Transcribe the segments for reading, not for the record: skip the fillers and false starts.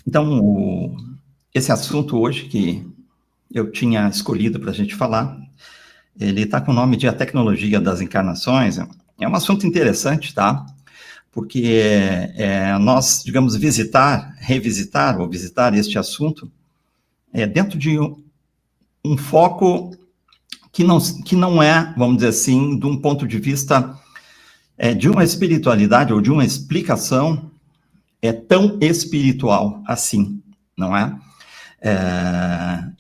Então, esse assunto hoje que eu tinha escolhido para a gente falar, ele está com o nome de A Tecnologia das Encarnações. É um assunto interessante, tá? Porque nós, digamos, revisitar ou visitar este assunto dentro de um foco que não é, vamos dizer assim, de um ponto de vista de uma espiritualidade ou de uma explicação tão espiritual assim, não é?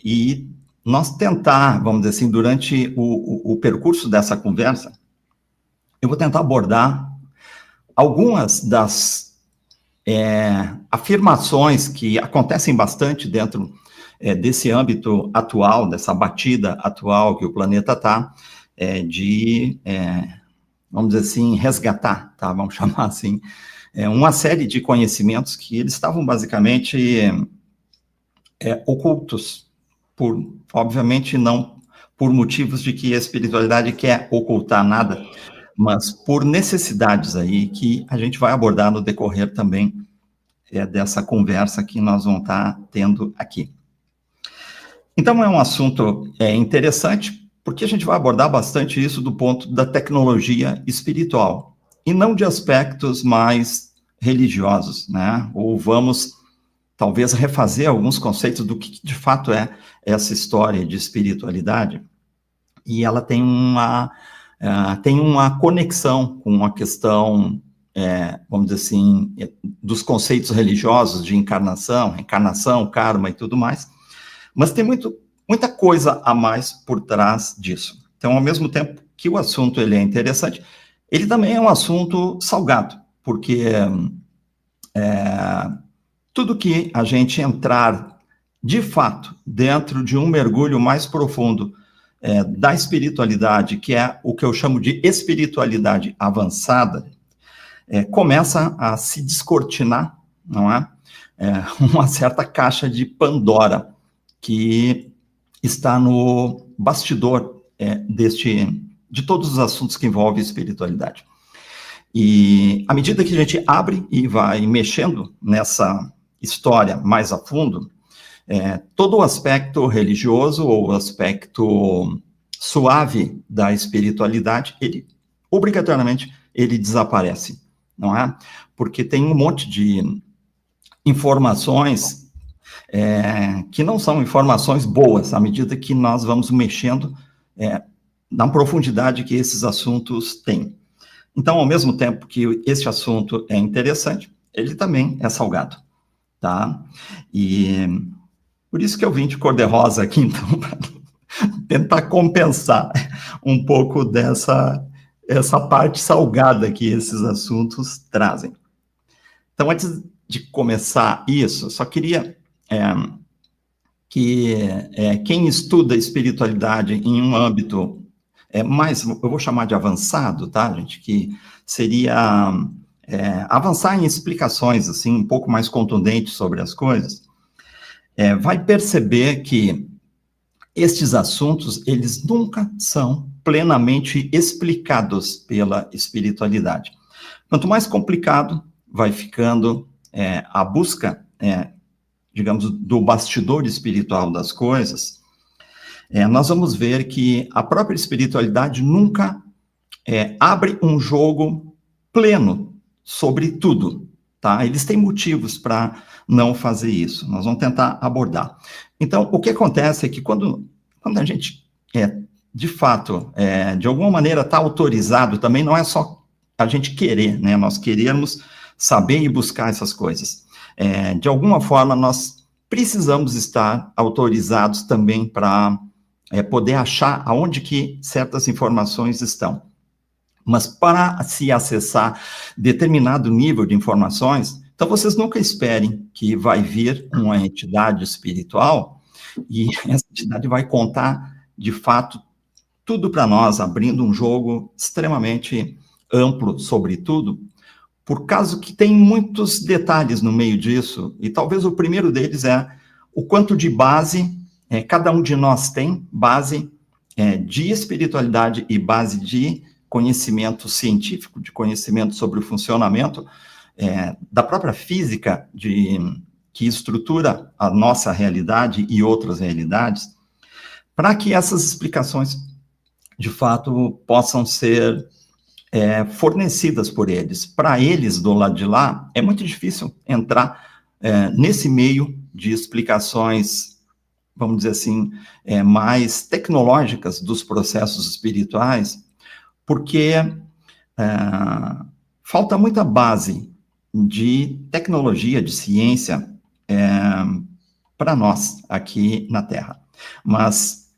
E nós tentar, vamos dizer assim, durante o percurso dessa conversa, eu vou tentar abordar algumas das afirmações que acontecem bastante dentro desse âmbito atual, dessa batida atual que o planeta está, vamos dizer assim, resgatar, tá? Vamos chamar assim, uma série de conhecimentos que eles estavam basicamente ocultos, obviamente não por motivos de que a espiritualidade quer ocultar nada, mas por necessidades aí que a gente vai abordar no decorrer também dessa conversa que nós vamos estar tendo aqui. Então, é um assunto interessante, porque a gente vai abordar bastante isso do ponto da tecnologia espiritual, e não de aspectos mais religiosos, né? Ou vamos, talvez, refazer alguns conceitos do que de fato é essa história de espiritualidade, e ela tem uma conexão com a questão, vamos dizer assim, dos conceitos religiosos de encarnação, reencarnação, karma e tudo mais, mas tem muita coisa a mais por trás disso. Então, ao mesmo tempo que o assunto ele é interessante, ele também é um assunto salgado, porque tudo que a gente entrar, de fato, dentro de um mergulho mais profundo da espiritualidade, que é o que eu chamo de espiritualidade avançada, começa a se descortinar, não é? Uma certa caixa de Pandora que está no bastidor de todos os assuntos que envolvem espiritualidade. E à medida que a gente abre e vai mexendo nessa história mais a fundo, todo o aspecto religioso ou o aspecto suave da espiritualidade, ele, obrigatoriamente, ele desaparece, não é? Porque tem um monte de informações que não são informações boas, à medida que nós vamos mexendo na profundidade que esses assuntos têm. Então, ao mesmo tempo que esse assunto é interessante, ele também é salgado, tá? E por isso que eu vim de cor-de-rosa aqui, então, para tentar compensar um pouco essa parte salgada que esses assuntos trazem. Então, antes de começar isso, só queria que quem estuda espiritualidade em um âmbito mais, eu vou chamar de avançado, tá, gente? Que seria avançar em explicações, assim, um pouco mais contundentes sobre as coisas, vai perceber que estes assuntos, eles nunca são plenamente explicados pela espiritualidade. Quanto mais complicado vai ficando a busca, digamos, do bastidor espiritual das coisas, nós vamos ver que a própria espiritualidade nunca abre um jogo pleno sobre tudo, tá? Eles têm motivos para não fazer isso. Nós vamos tentar abordar. Então, o que acontece é que quando a gente, de fato, de alguma maneira está autorizado, também não é só a gente querer, né? Nós queremos saber e buscar essas coisas. De alguma forma, nós precisamos estar autorizados também para poder achar aonde que certas informações estão. Mas para se acessar determinado nível de informações, então vocês nunca esperem que vai vir uma entidade espiritual e essa entidade vai contar, de fato, tudo para nós, abrindo um jogo extremamente amplo sobre tudo, por causa que tem muitos detalhes no meio disso, e talvez o primeiro deles é o quanto de base cada um de nós tem, base de espiritualidade e base de conhecimento científico, de conhecimento sobre o funcionamento da própria física que estrutura a nossa realidade e outras realidades, para que essas explicações, de fato, possam ser fornecidas por eles. Para eles, do lado de lá, é muito difícil entrar nesse meio de explicações, vamos dizer assim, mais tecnológicas dos processos espirituais, porque falta muita base de tecnologia, de ciência, para nós aqui na Terra. Mas,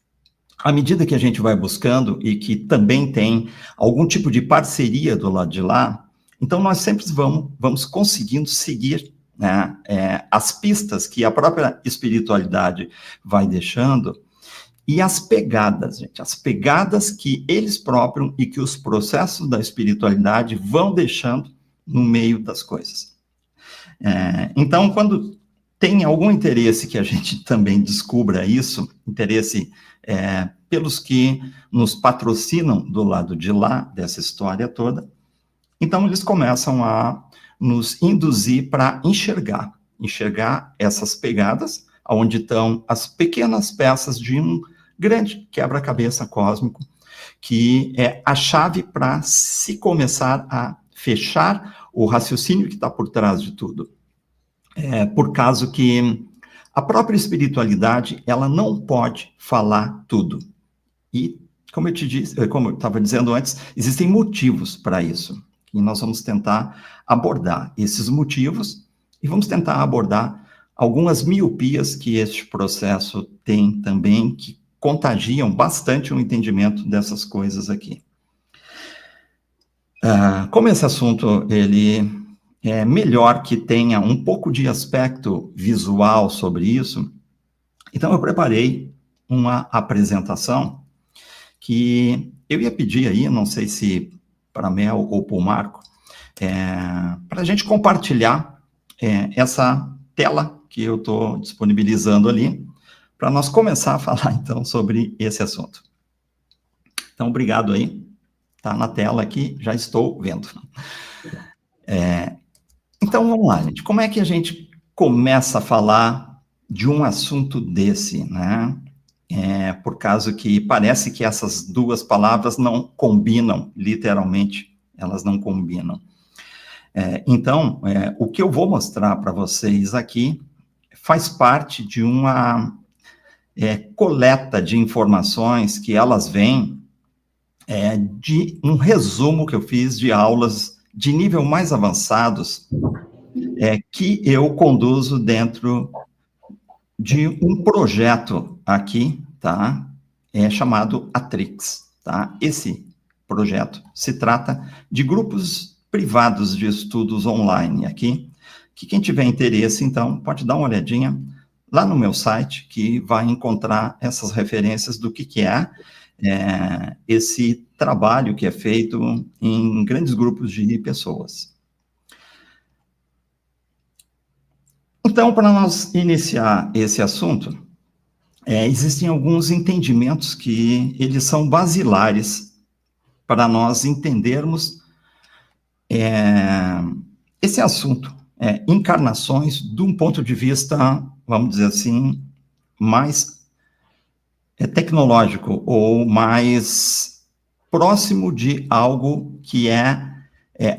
à medida que a gente vai buscando e que também tem algum tipo de parceria do lado de lá, então nós sempre vamos conseguindo seguir, né, as pistas que a própria espiritualidade vai deixando e as pegadas, gente, as pegadas que eles próprios e que os processos da espiritualidade vão deixando no meio das coisas. Então, quando tem algum interesse que a gente também descubra isso, interesse pelos que nos patrocinam do lado de lá, dessa história toda, então eles começam a nos induzir para enxergar essas pegadas, onde estão as pequenas peças de um grande quebra-cabeça cósmico, que é a chave para se começar a fechar o raciocínio que está por trás de tudo. Por causa que a própria espiritualidade, ela não pode falar tudo. E, como eu estava dizendo antes, existem motivos para isso. E nós vamos tentar abordar esses motivos e vamos tentar abordar algumas miopias que este processo tem também, que contagiam bastante o entendimento dessas coisas aqui. Como esse assunto, ele é melhor que tenha um pouco de aspecto visual sobre isso, então eu preparei uma apresentação que eu ia pedir aí, não sei se para a Mel ou para o Marco, para a gente compartilhar essa tela que eu estou disponibilizando ali, para nós começar a falar, então, sobre esse assunto. Então, obrigado aí. Está na tela aqui, já estou vendo. Então, vamos lá, gente. Como é que a gente começa a falar de um assunto desse, né? Por causa que parece que essas duas palavras não combinam, literalmente, elas não combinam. Então, o que eu vou mostrar para vocês aqui faz parte de uma coleta de informações que elas vêm de um resumo que eu fiz de aulas de nível mais avançados que eu conduzo dentro de um projeto aqui, tá? Chamado Atrix, tá? Esse projeto se trata de grupos privados de estudos online aqui, que quem tiver interesse, então, pode dar uma olhadinha lá no meu site, que vai encontrar essas referências do que é esse trabalho que é feito em grandes grupos de pessoas. Então, para nós iniciar esse assunto, existem alguns entendimentos que eles são basilares para nós entendermos esse assunto, encarnações, de um ponto de vista, vamos dizer assim, mais tecnológico, ou mais próximo de algo que é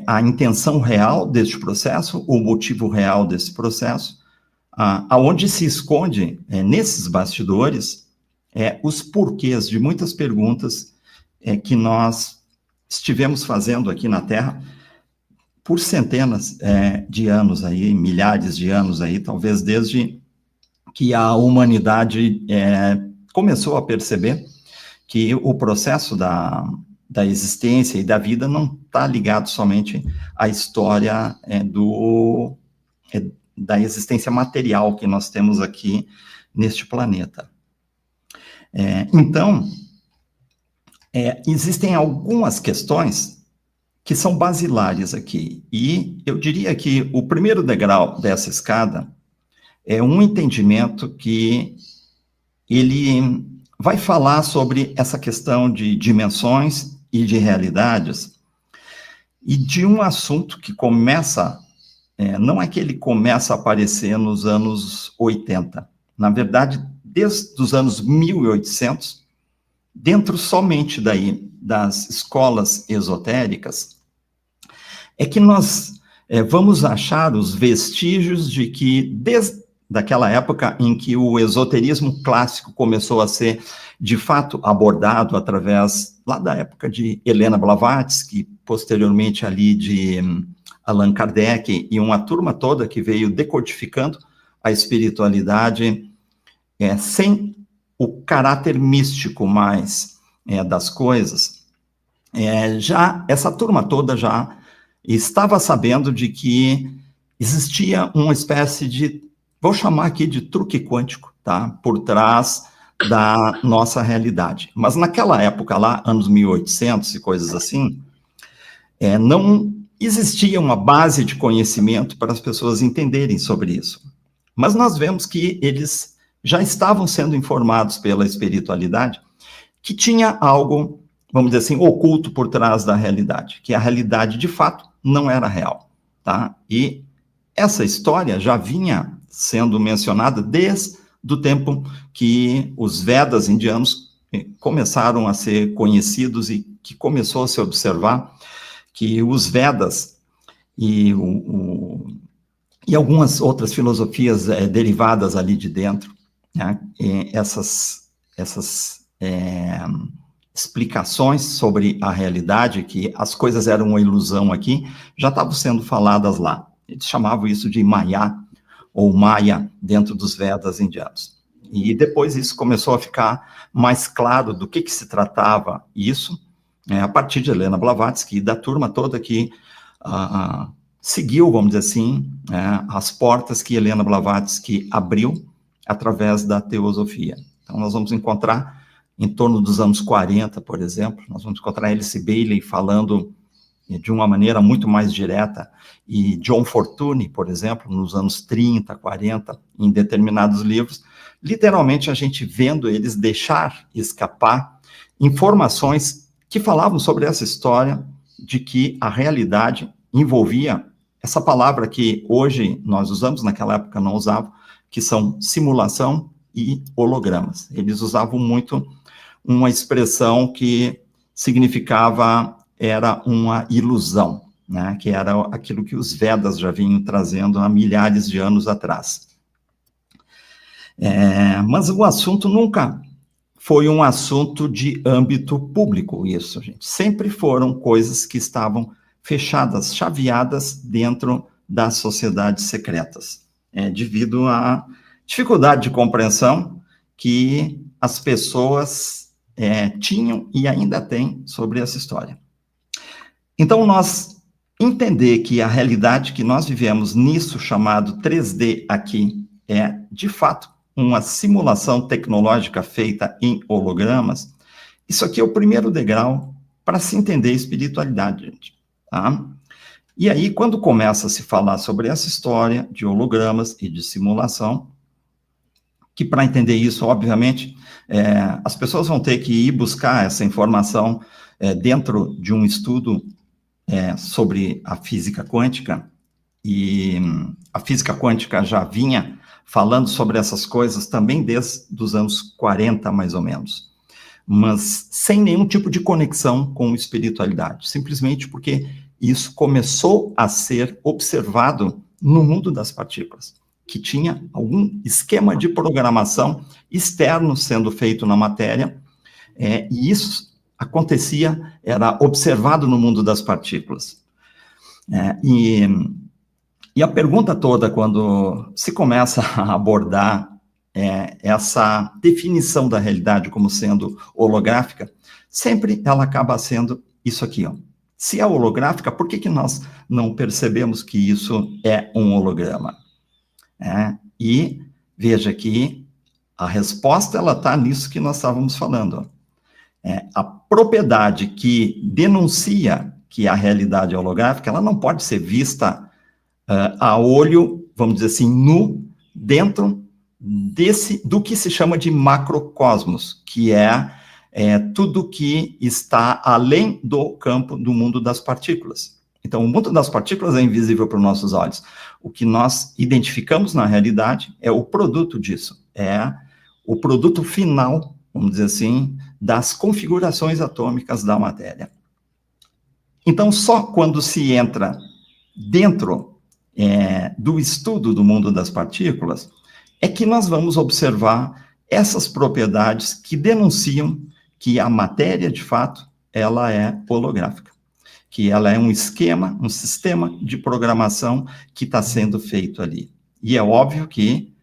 a intenção real deste processo, o motivo real desse processo, aonde se esconde, nesses bastidores, os porquês de muitas perguntas que nós estivemos fazendo aqui na Terra por centenas de anos aí, milhares de anos aí, talvez desde que a humanidade começou a perceber que o processo da existência e da vida não está ligado somente à história da existência material que nós temos aqui neste planeta. Então, existem algumas questões que são basilares aqui, e eu diria que o primeiro degrau dessa escada é um entendimento que ele vai falar sobre essa questão de dimensões e de realidades, e de um assunto que começa não é que ele começa a aparecer nos anos 80. Na verdade, desde os anos 1800, dentro somente daí das escolas esotéricas, é que nós vamos achar os vestígios de que, desde daquela época em que o esoterismo clássico começou a ser, de fato, abordado através, lá da época de Helena Blavatsky, posteriormente ali de Allan Kardec, e uma turma toda que veio decodificando a espiritualidade sem o caráter místico mais das coisas. Já essa turma toda já estava sabendo de que existia uma espécie de, vou chamar aqui de truque quântico, tá? Por trás da nossa realidade. Mas naquela época lá, anos 1800 e coisas assim, não existia uma base de conhecimento para as pessoas entenderem sobre isso. Mas nós vemos que eles já estavam sendo informados pela espiritualidade que tinha algo, vamos dizer assim, oculto por trás da realidade, que a realidade, de fato, não era real, tá? E essa história já vinha sendo mencionada desde o tempo que os Vedas indianos começaram a ser conhecidos e que começou a se observar que os Vedas e algumas outras filosofias derivadas ali de dentro, né, essas explicações sobre a realidade, que as coisas eram uma ilusão aqui, já estavam sendo faladas lá. Eles chamavam isso de Maya, ou Maya, dentro dos Vedas indianos. E depois isso começou a ficar mais claro do que se tratava isso, a partir de Helena Blavatsky e da turma toda que seguiu, vamos dizer assim, as portas que Helena Blavatsky abriu através da teosofia. Então, nós vamos encontrar, em torno dos anos 40, por exemplo, nós vamos encontrar Alice Bailey falando de uma maneira muito mais direta, e John Fortune, por exemplo, nos anos 30, 40, em determinados livros, literalmente a gente vendo eles deixar escapar informações que falavam sobre essa história de que a realidade envolvia essa palavra que hoje nós usamos, naquela época não usavam, que são simulação e hologramas. Eles usavam muito uma expressão que significava, era uma ilusão, né? Que era aquilo que os Vedas já vinham trazendo há milhares de anos atrás. Mas o assunto nunca foi um assunto de âmbito público, isso, gente. Sempre foram coisas que estavam fechadas, chaveadas dentro das sociedades secretas, devido à dificuldade de compreensão que as pessoas tinham e ainda têm sobre essa história. Então, nós entender que a realidade que nós vivemos nisso chamado 3D aqui é, de fato, uma simulação tecnológica feita em hologramas, isso aqui é o primeiro degrau para se entender espiritualidade, gente, tá? E aí, quando começa a se falar sobre essa história de hologramas e de simulação, que para entender isso, obviamente, as pessoas vão ter que ir buscar essa informação dentro de um estudo sobre a física quântica, e a física quântica já vinha falando sobre essas coisas também desde os anos 40, mais ou menos, mas sem nenhum tipo de conexão com espiritualidade, simplesmente porque isso começou a ser observado no mundo das partículas, que tinha algum esquema de programação externo sendo feito na matéria, e isso acontecia, era observado no mundo das partículas. E a pergunta toda, quando se começa a abordar essa definição da realidade como sendo holográfica, sempre ela acaba sendo isso aqui, ó. Se é holográfica, por que nós não percebemos que isso é um holograma? E veja que a resposta ela está nisso que nós estávamos falando, ó. A propriedade que denuncia que a realidade é holográfica, ela não pode ser vista a olho, vamos dizer assim, nu, dentro do que se chama de macrocosmos, que é tudo que está além do campo do mundo das partículas. Então, o mundo das partículas é invisível para os nossos olhos. o que nós identificamos na realidade é o produto disso, é o produto final, vamos dizer assim, das configurações atômicas da matéria. Então, só quando se entra dentro do estudo do mundo das partículas, é que nós vamos observar essas propriedades que denunciam que a matéria, de fato, ela é holográfica, que ela é um esquema, um sistema de programação que está sendo feito ali. E é óbvio que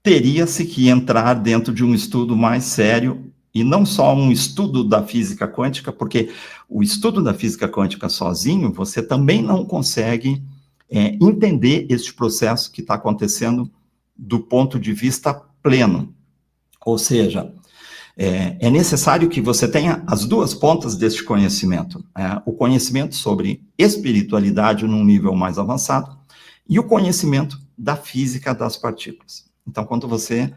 teria-se que entrar dentro de um estudo mais sério, e não só um estudo da física quântica, porque o estudo da física quântica sozinho, você também não consegue entender este processo que está acontecendo do ponto de vista pleno. Ou seja, é necessário que você tenha as duas pontas deste conhecimento. O conhecimento sobre espiritualidade num nível mais avançado e o conhecimento da física das partículas. Então, quando você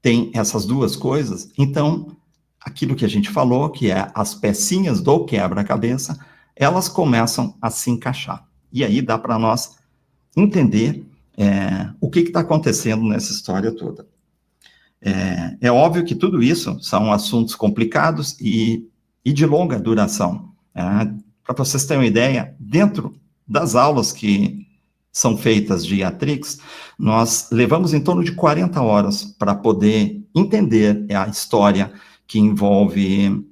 tem essas duas coisas, então, aquilo que a gente falou, que é as pecinhas do quebra-cabeça, elas começam a se encaixar. E aí dá para nós entender o que está acontecendo nessa história toda. É óbvio que tudo isso são assuntos complicados e de longa duração. Para vocês terem uma ideia, dentro das aulas que são feitas de Atrix, nós levamos em torno de 40 horas para poder entender a história que envolve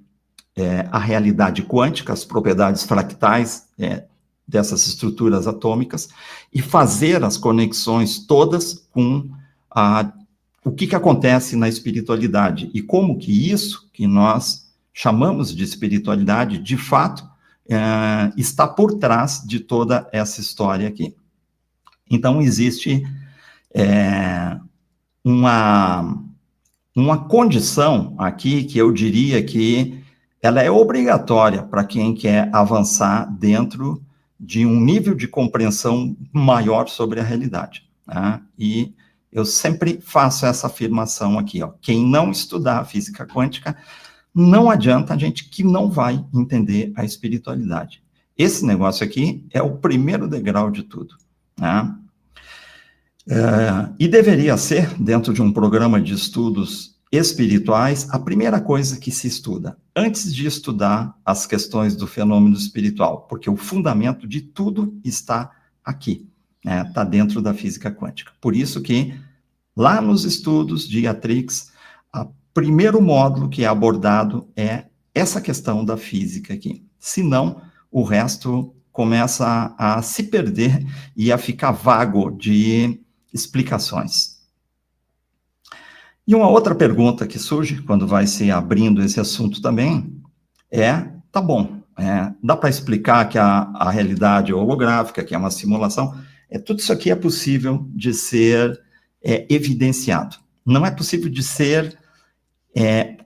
a realidade quântica, as propriedades fractais dessas estruturas atômicas, e fazer as conexões todas com o que acontece na espiritualidade, e como que isso, que nós chamamos de espiritualidade, de fato, está por trás de toda essa história aqui. Então, existe uma condição aqui que eu diria que ela é obrigatória para quem quer avançar dentro de um nível de compreensão maior sobre a realidade. Tá? E eu sempre faço essa afirmação aqui, ó. Quem não estudar a física quântica, não adianta a gente que não vai entender a espiritualidade. Esse negócio aqui é o primeiro degrau de tudo. Né? E deveria ser, dentro de um programa de estudos espirituais, a primeira coisa que se estuda, antes de estudar as questões do fenômeno espiritual, porque o fundamento de tudo está aqui, está dentro da física quântica. Por isso que, lá nos estudos de Atrix, o primeiro módulo que é abordado é essa questão da física aqui. Senão, o resto começa a se perder e a ficar vago de explicações. E uma outra pergunta que surge, quando vai se abrindo esse assunto também, tá bom, dá para explicar que a realidade holográfica, que é uma simulação, tudo isso aqui é possível de ser evidenciado. Não é possível de ser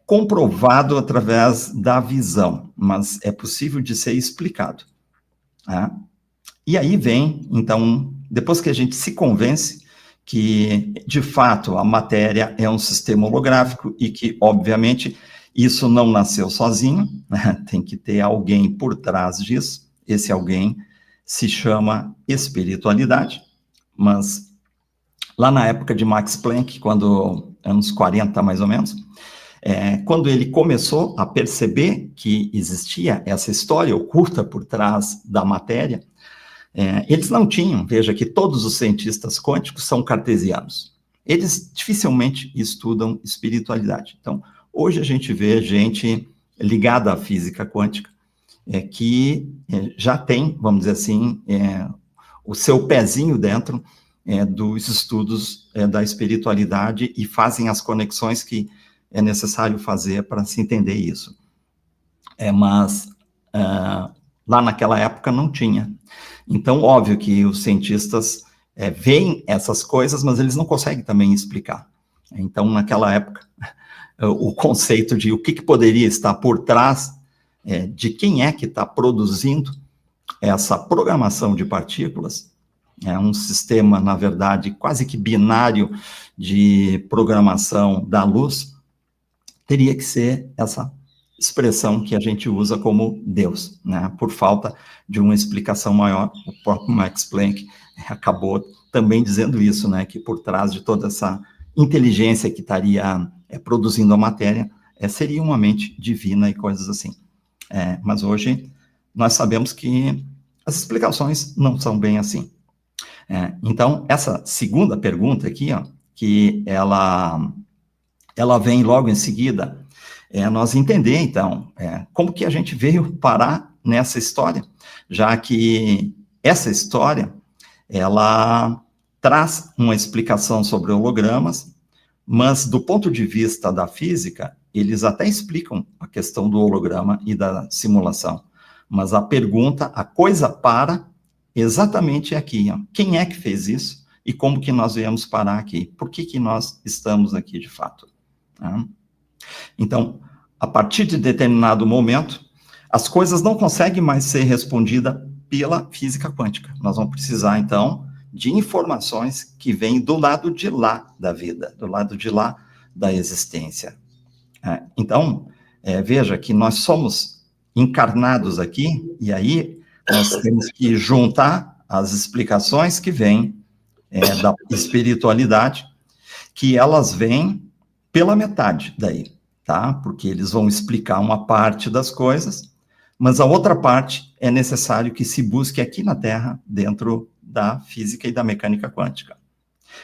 comprovado através da visão, mas é possível de ser explicado. Tá? E aí vem, então, depois que a gente se convence que, de fato, a matéria é um sistema holográfico e que, obviamente, isso não nasceu sozinho, né? Tem que ter alguém por trás disso. Esse alguém se chama espiritualidade, mas lá na época de Max Planck, anos 40 mais ou menos, quando ele começou a perceber que existia essa história oculta por trás da matéria, eles não tinham, veja que todos os cientistas quânticos são cartesianos. Eles dificilmente estudam espiritualidade. Então, hoje a gente vê gente ligada à física quântica, que já tem, vamos dizer assim, o seu pezinho dentro dos estudos da espiritualidade e fazem as conexões que é necessário fazer para se entender isso. Mas lá naquela época não tinha. Então, óbvio que os cientistas veem essas coisas, mas eles não conseguem também explicar. Então, naquela época, o conceito de o que poderia estar por trás de quem é que está produzindo essa programação de partículas, um sistema, na verdade, quase que binário de programação da luz, teria que ser essa expressão que a gente usa como Deus, né? Por falta de uma explicação maior, o próprio Max Planck acabou também dizendo isso, né, que por trás de toda essa inteligência que estaria produzindo a matéria, seria uma mente divina e coisas assim. Mas hoje nós sabemos que as explicações não são bem assim. Então, essa segunda pergunta aqui, ó, que ela vem logo em seguida, nós entender, então, como que a gente veio parar nessa história, já que essa história, ela traz uma explicação sobre hologramas, mas do ponto de vista da física, eles até explicam a questão do holograma e da simulação, mas a pergunta, a coisa para exatamente aqui, ó. Quem é que fez isso e como que nós viemos parar aqui? Por que nós estamos aqui de fato? Tá? Então, a partir de determinado momento, as coisas não conseguem mais ser respondidas pela física quântica. Nós vamos precisar, então, de informações que vêm do lado de lá da vida, do lado de lá da existência. Então, veja que nós somos encarnados aqui, e aí nós temos que juntar as explicações que vêm da espiritualidade, que elas vêm pela metade daí, tá? Porque eles vão explicar uma parte das coisas, mas a outra parte é necessário que se busque aqui na Terra, dentro da física e da mecânica quântica.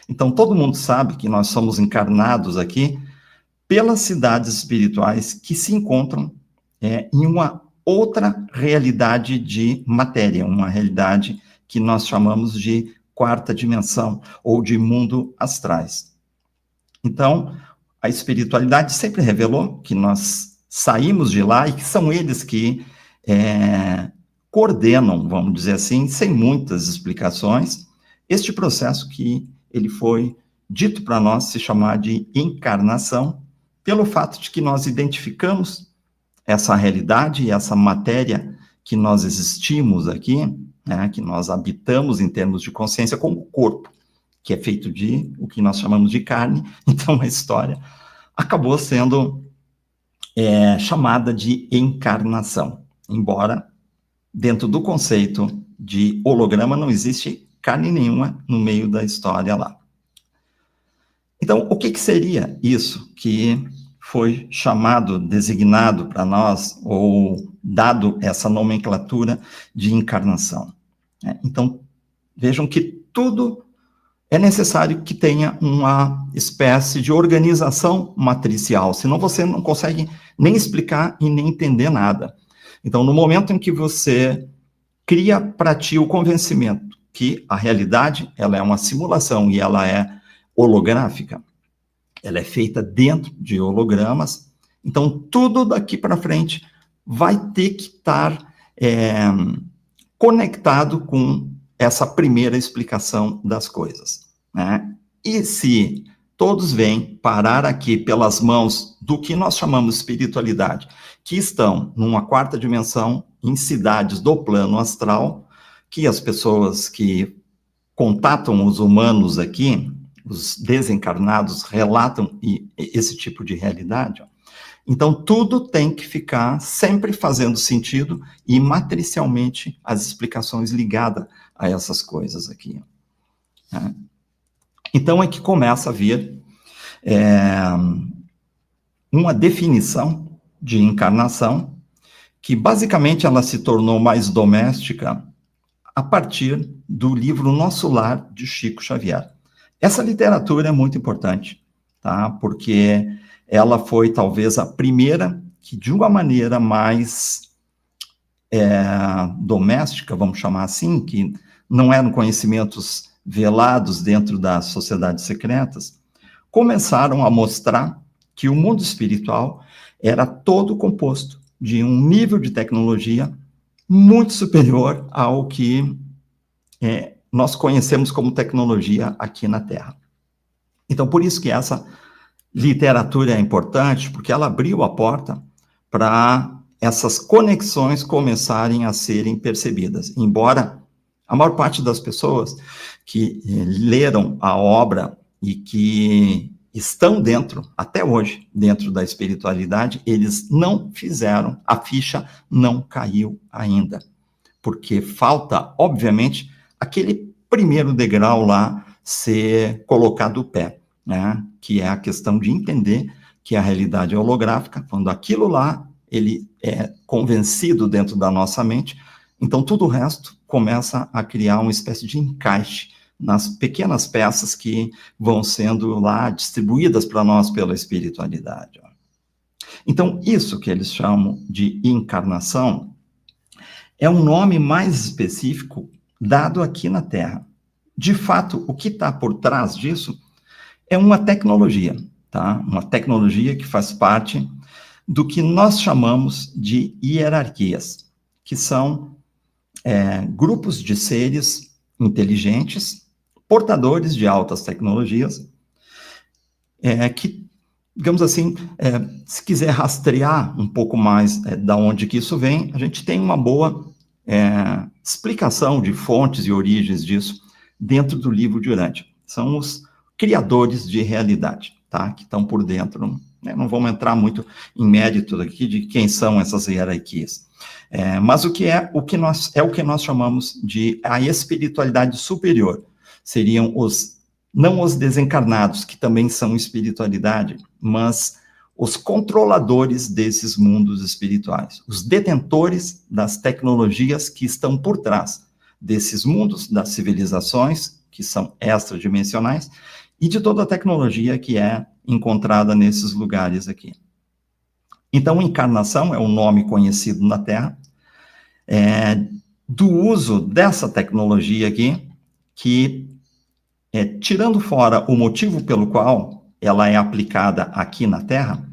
Então, todo mundo sabe que nós somos encarnados aqui pelas cidades espirituais que se encontram em uma outra realidade de matéria, uma realidade que nós chamamos de quarta dimensão, ou de mundo astrais. Então, a espiritualidade sempre revelou que nós saímos de lá e que são eles que coordenam, vamos dizer assim, sem muitas explicações, este processo que ele foi dito para nós se chamar de encarnação, pelo fato de que nós identificamos essa realidade e essa matéria que nós existimos aqui, né, que nós habitamos em termos de consciência como corpo, que é feito de o que nós chamamos de carne. Então, a história acabou sendo chamada de encarnação, embora dentro do conceito de holograma não existe carne nenhuma no meio da história lá. Então, o que seria isso que foi chamado, designado para nós, ou dado essa nomenclatura de encarnação? Então, vejam que tudo é necessário que tenha uma espécie de organização matricial, senão você não consegue nem explicar e nem entender nada. Então, no momento em que você cria para ti o convencimento que a realidade ela é uma simulação e ela é holográfica, ela é feita dentro de hologramas, então tudo daqui para frente vai ter que estar conectado com essa primeira explicação das coisas, né? E se todos vêm parar aqui pelas mãos do que nós chamamos de espiritualidade, que estão numa quarta dimensão, em cidades do plano astral, que as pessoas que contatam os humanos aqui, os desencarnados, relatam esse tipo de realidade. Então, tudo tem que ficar sempre fazendo sentido e matricialmente as explicações ligadas a essas coisas aqui. Então, é que começa a vir uma definição de encarnação que, basicamente, ela se tornou mais doméstica a partir do livro Nosso Lar, de Chico Xavier. Essa literatura é muito importante, tá? Porque ela foi, talvez, a primeira que, de uma maneira mais doméstica, vamos chamar assim, que não eram conhecimentos velados dentro das sociedades secretas, começaram a mostrar que o mundo espiritual era todo composto de um nível de tecnologia muito superior ao que nós conhecemos como tecnologia aqui na Terra. Então, por isso que essa literatura é importante, porque ela abriu a porta para essas conexões começarem a serem percebidas. Embora a maior parte das pessoas que leram a obra e que estão dentro, até hoje, dentro da espiritualidade, eles não fizeram, a ficha não caiu ainda. Porque falta, obviamente, aquele primeiro degrau lá ser colocado o pé, né? Que é a questão de entender que a realidade é holográfica, quando aquilo lá, ele é convencido dentro da nossa mente, então tudo o resto começa a criar uma espécie de encaixe nas pequenas peças que vão sendo lá distribuídas para nós pela espiritualidade. Então, isso que eles chamam de encarnação é um nome mais específico dado aqui na Terra. De fato, o que está por trás disso é uma tecnologia, tá? Uma tecnologia que faz parte do que nós chamamos de hierarquias, que são grupos de seres inteligentes, portadores de altas tecnologias, que, digamos assim, se quiser rastrear um pouco mais da onde que isso vem, a gente tem uma boa explicação de fontes e origens disso dentro do livro de Urantia. São os criadores de realidade, tá? Que estão por dentro. Não vamos entrar muito em mérito aqui de quem são essas hierarquias. Mas o que nós chamamos de a espiritualidade superior. Seriam não os desencarnados, que também são espiritualidade, mas os controladores desses mundos espirituais, os detentores das tecnologias que estão por trás desses mundos, das civilizações, que são extradimensionais, e de toda a tecnologia que é encontrada nesses lugares aqui. Então, encarnação é um nome conhecido na Terra, do uso dessa tecnologia aqui, que, tirando fora o motivo pelo qual ela é aplicada aqui na Terra,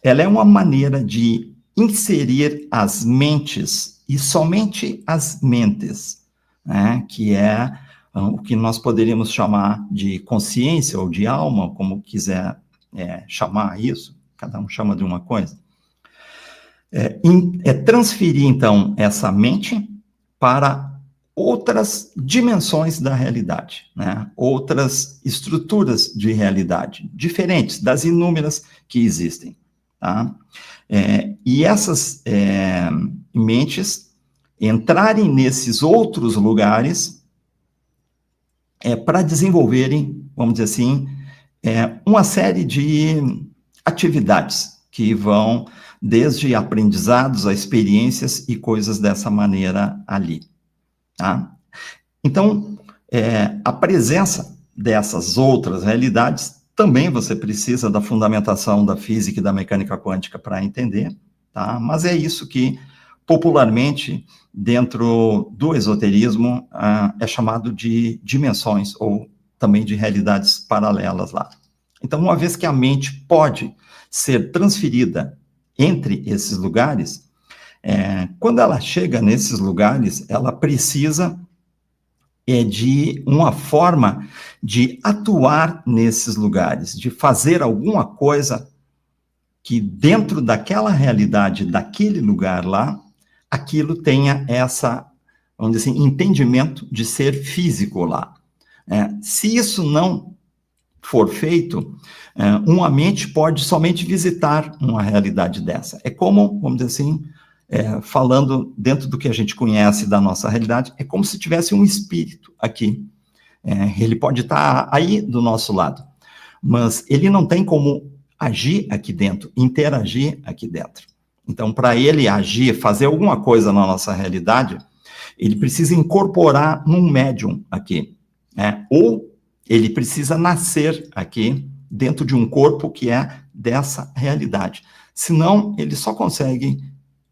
ela é uma maneira de inserir as mentes, e somente as mentes, né, que é o que nós poderíamos chamar de consciência ou de alma, como quiser chamar isso, cada um chama de uma coisa, transferir, então, essa mente para outras dimensões da realidade, né? Outras estruturas de realidade, diferentes das inúmeras que existem. Tá? E essas mentes entrarem nesses outros lugares para desenvolverem, vamos dizer assim, uma série de atividades que vão desde aprendizados a experiências e coisas dessa maneira ali. Tá? Então, a presença dessas outras realidades, também você precisa da fundamentação da física e da mecânica quântica para entender, tá? Mas é isso que, popularmente, dentro do esoterismo, é chamado de dimensões, ou também de realidades paralelas lá. Então, uma vez que a mente pode ser transferida entre esses lugares, quando ela chega nesses lugares, ela precisa de uma forma de atuar nesses lugares, de fazer alguma coisa que dentro daquela realidade, daquele lugar lá, aquilo tenha vamos dizer assim, entendimento de ser físico lá. Se isso não for feito, uma mente pode somente visitar uma realidade dessa. É como, vamos dizer assim, falando dentro do que a gente conhece da nossa realidade, é como se tivesse um espírito aqui. Ele pode estar aí do nosso lado, mas ele não tem como agir aqui dentro, interagir aqui dentro. Então, para ele agir, fazer alguma coisa na nossa realidade, ele precisa incorporar num médium aqui, ou ele precisa nascer aqui dentro de um corpo que é dessa realidade. Senão, ele só consegue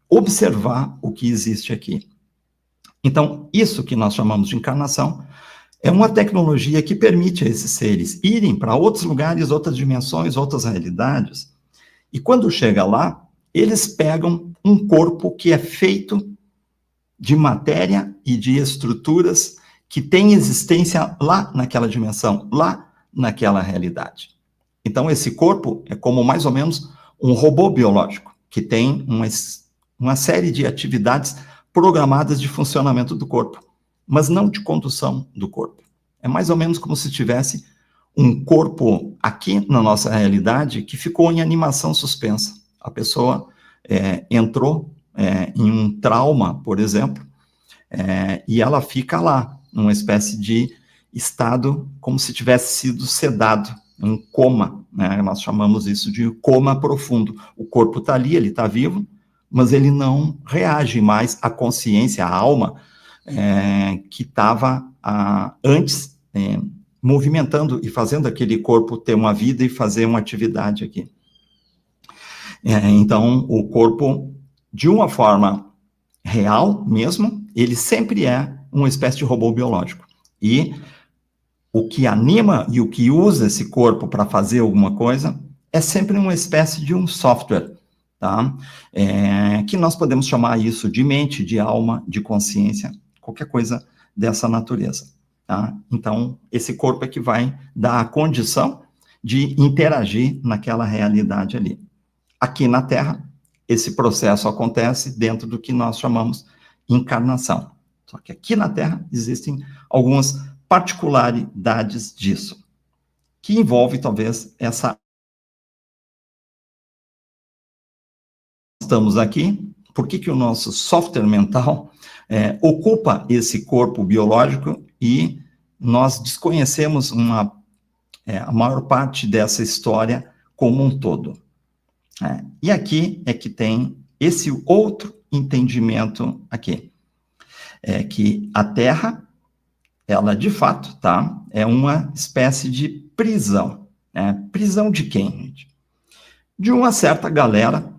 observar o que existe aqui. Então, isso que nós chamamos de encarnação é uma tecnologia que permite a esses seres irem para outros lugares, outras dimensões, outras realidades, e quando chega lá, eles pegam um corpo que é feito de matéria e de estruturas que têm existência lá naquela dimensão, lá naquela realidade. Então, esse corpo é como mais ou menos um robô biológico, que tem uma série de atividades programadas de funcionamento do corpo, mas não de condução do corpo. É mais ou menos como se tivesse um corpo aqui na nossa realidade que ficou em animação suspensa. A pessoa entrou em um trauma, por exemplo, e ela fica lá, numa espécie de estado como se tivesse sido sedado, um coma, né? Nós chamamos isso de coma profundo. O corpo está ali, ele está vivo, mas ele não reage mais à consciência, à alma, que estava antes movimentando e fazendo aquele corpo ter uma vida e fazer uma atividade aqui. Então, o corpo, de uma forma real mesmo, ele sempre é uma espécie de robô biológico. E o que anima e o que usa esse corpo para fazer alguma coisa é sempre uma espécie de um software, tá? Que nós podemos chamar isso de mente, de alma, de consciência, qualquer coisa dessa natureza, tá? Então, esse corpo é que vai dar a condição de interagir naquela realidade ali. Aqui na Terra, esse processo acontece dentro do que nós chamamos encarnação. Só que aqui na Terra existem algumas particularidades disso, que envolve talvez essa... Estamos aqui, por que o nosso software mental ocupa esse corpo biológico e nós desconhecemos a maior parte dessa história como um todo. E aqui é que tem esse outro entendimento aqui, que a Terra, ela de fato, tá, é uma espécie de prisão. Prisão de quem, gente? De uma certa galera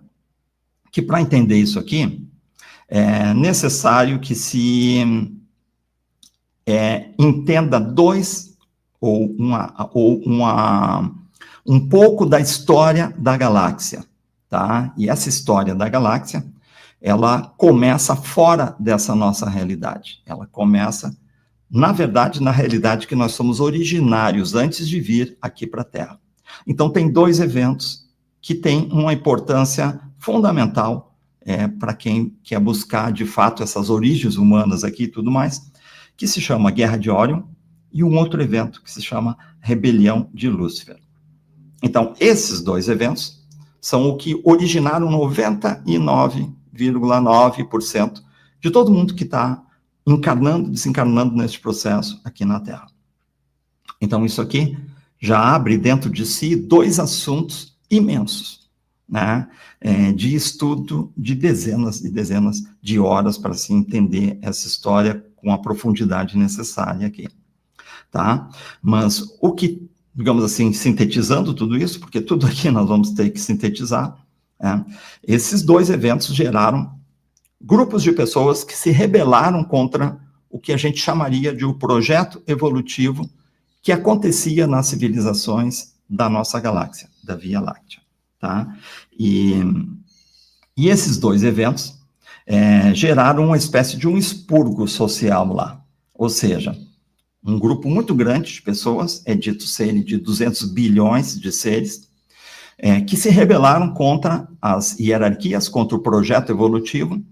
que, para entender isso aqui, é necessário que se entenda um pouco da história da galáxia, tá? E essa história da galáxia, ela começa fora dessa nossa realidade. Ela começa, na verdade, na realidade que nós somos originários antes de vir aqui para a Terra. Então, tem dois eventos que têm uma importância fundamental para quem quer buscar, de fato, essas origens humanas aqui e tudo mais, que se chama Guerra de Órion, e um outro evento que se chama Rebelião de Lúcifer. Então, esses dois eventos são o que originaram 99,9% de todo mundo que está encarnando, desencarnando nesse processo aqui na Terra. Então, isso aqui já abre dentro de si dois assuntos imensos, né? De estudo de dezenas e dezenas de horas para se entender essa história com a profundidade necessária aqui, tá? Mas o que, digamos assim, sintetizando tudo isso, porque tudo aqui nós vamos ter que sintetizar, esses dois eventos geraram grupos de pessoas que se rebelaram contra o que a gente chamaria de um projeto evolutivo que acontecia nas civilizações da nossa galáxia, da Via Láctea, tá? E esses dois eventos geraram uma espécie de um expurgo social lá, ou seja, um grupo muito grande de pessoas, é dito serem de 200 bilhões de seres, que se rebelaram contra as hierarquias, contra o projeto evolutivo,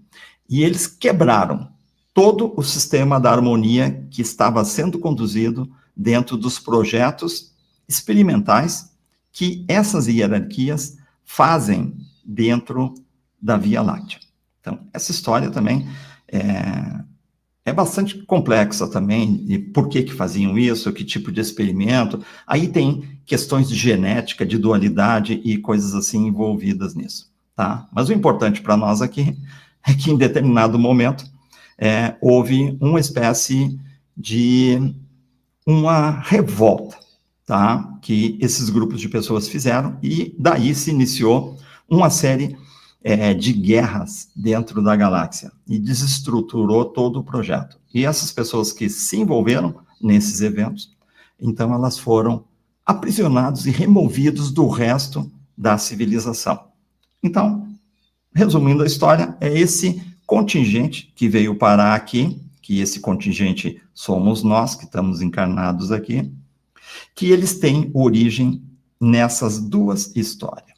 e eles quebraram todo o sistema da harmonia que estava sendo conduzido dentro dos projetos experimentais que essas hierarquias fazem dentro da Via Láctea. Então, essa história também é bastante complexa também, e por que faziam isso, que tipo de experimento. Aí tem questões de genética, de dualidade e coisas assim envolvidas nisso, tá? Mas o importante para nós aqui é que em determinado momento houve uma espécie de uma revolta, tá? Que esses grupos de pessoas fizeram, e daí se iniciou uma série de guerras dentro da galáxia, e desestruturou todo o projeto. E essas pessoas que se envolveram nesses eventos, então elas foram aprisionadas e removidas do resto da civilização. Então, resumindo a história, é esse contingente que veio parar aqui, que esse contingente somos nós, que estamos encarnados aqui, que eles têm origem nessas duas histórias.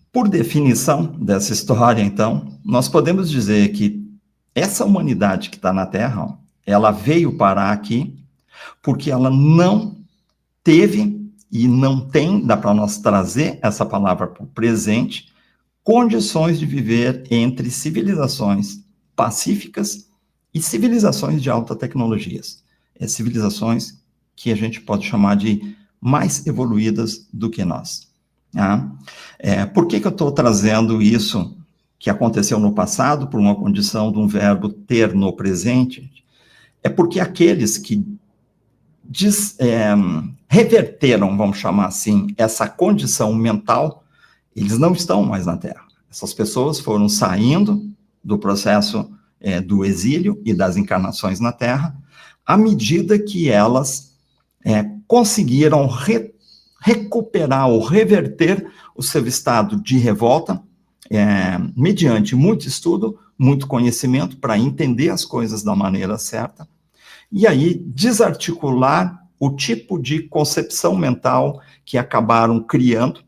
Por definição dessa história, então, nós podemos dizer que essa humanidade que está na Terra, ela veio parar aqui porque ela não teve e não tem, dá para nós trazer essa palavra para o presente, condições de viver entre civilizações pacíficas e civilizações de alta tecnologias. Civilizações que a gente pode chamar de mais evoluídas do que nós. Tá? Por que eu estou trazendo isso que aconteceu no passado, por uma condição de um verbo ter no presente? É porque aqueles que reverteram, vamos chamar assim, essa condição mental, eles não estão mais na Terra. Essas pessoas foram saindo do processo do exílio e das encarnações na Terra, à medida que elas conseguiram recuperar ou reverter o seu estado de revolta, mediante muito estudo, muito conhecimento, para entender as coisas da maneira certa, e aí desarticular o tipo de concepção mental que acabaram criando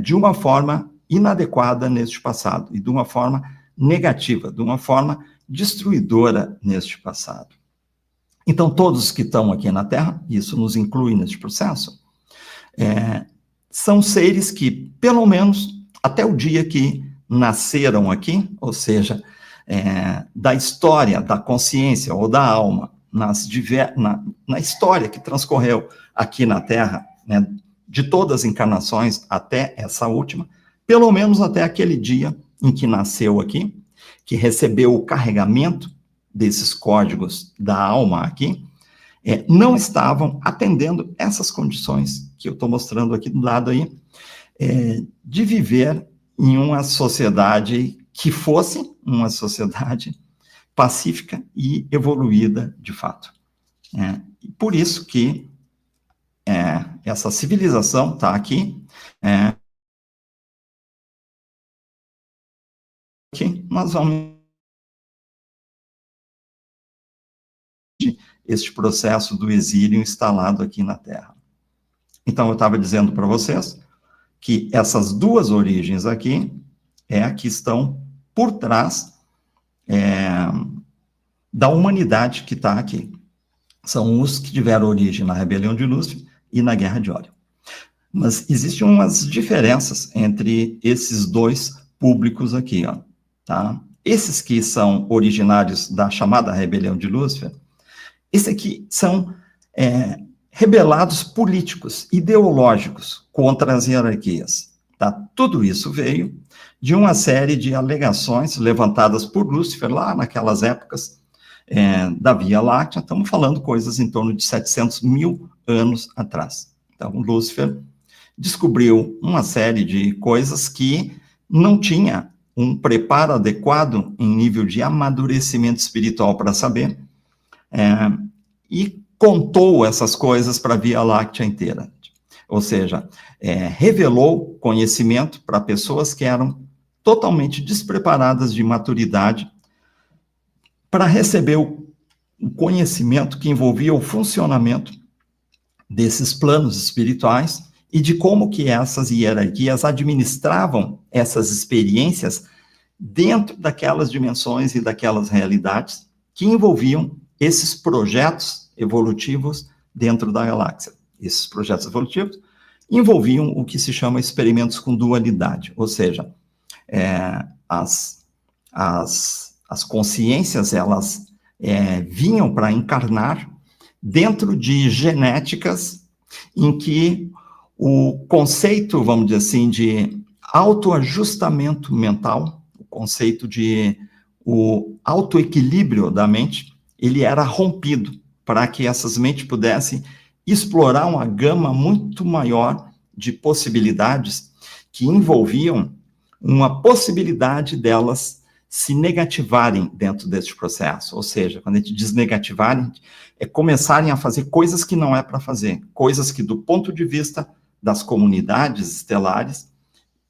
de uma forma inadequada neste passado, e de uma forma negativa, de uma forma destruidora neste passado. Então, todos que estão aqui na Terra, isso nos inclui neste processo, são seres que, pelo menos, até o dia que nasceram aqui, ou seja, da história, da consciência ou da alma, na história que transcorreu aqui na Terra, né, de todas as encarnações até essa última, pelo menos até aquele dia em que nasceu aqui, que recebeu o carregamento desses códigos da alma aqui, não estavam atendendo essas condições que eu estou mostrando aqui do lado aí, de viver em uma sociedade que fosse uma sociedade pacífica e evoluída de fato. Por isso que essa civilização está aqui, que nós vamos este processo do exílio instalado aqui na Terra. Então, eu estava dizendo para vocês que essas duas origens aqui que estão por trás da humanidade que está aqui. São os que tiveram origem na rebelião de Lúcifer e na Guerra de Órion. Mas existem umas diferenças entre esses dois públicos aqui, ó, tá? Esses que são originários da chamada rebelião de Lúcifer, esses aqui são rebelados políticos, ideológicos, contra as hierarquias, tá? Tudo isso veio de uma série de alegações levantadas por Lúcifer lá naquelas épocas da Via Láctea. Estamos falando coisas em torno de 700 mil anos atrás. Então, Lúcifer descobriu uma série de coisas que não tinha um preparo adequado em nível de amadurecimento espiritual para saber, e contou essas coisas para a Via Láctea inteira. Ou seja, revelou conhecimento para pessoas que eram totalmente despreparadas de maturidade para receber o conhecimento que envolvia o funcionamento desses planos espirituais e de como que essas hierarquias administravam essas experiências dentro daquelas dimensões e daquelas realidades que envolviam esses projetos evolutivos dentro da galáxia. Esses projetos evolutivos envolviam o que se chama experimentos com dualidade, ou seja, as consciências, elas vinham para encarnar dentro de genéticas em que o conceito, vamos dizer assim, de autoajustamento mental, o conceito de o autoequilíbrio da mente, ele era rompido para que essas mentes pudessem explorar uma gama muito maior de possibilidades que envolviam uma possibilidade delas se negativarem dentro deste processo. Ou seja, quando a gente diz negativarem, começarem a fazer coisas que não é para fazer, coisas que, do ponto de vista das comunidades estelares,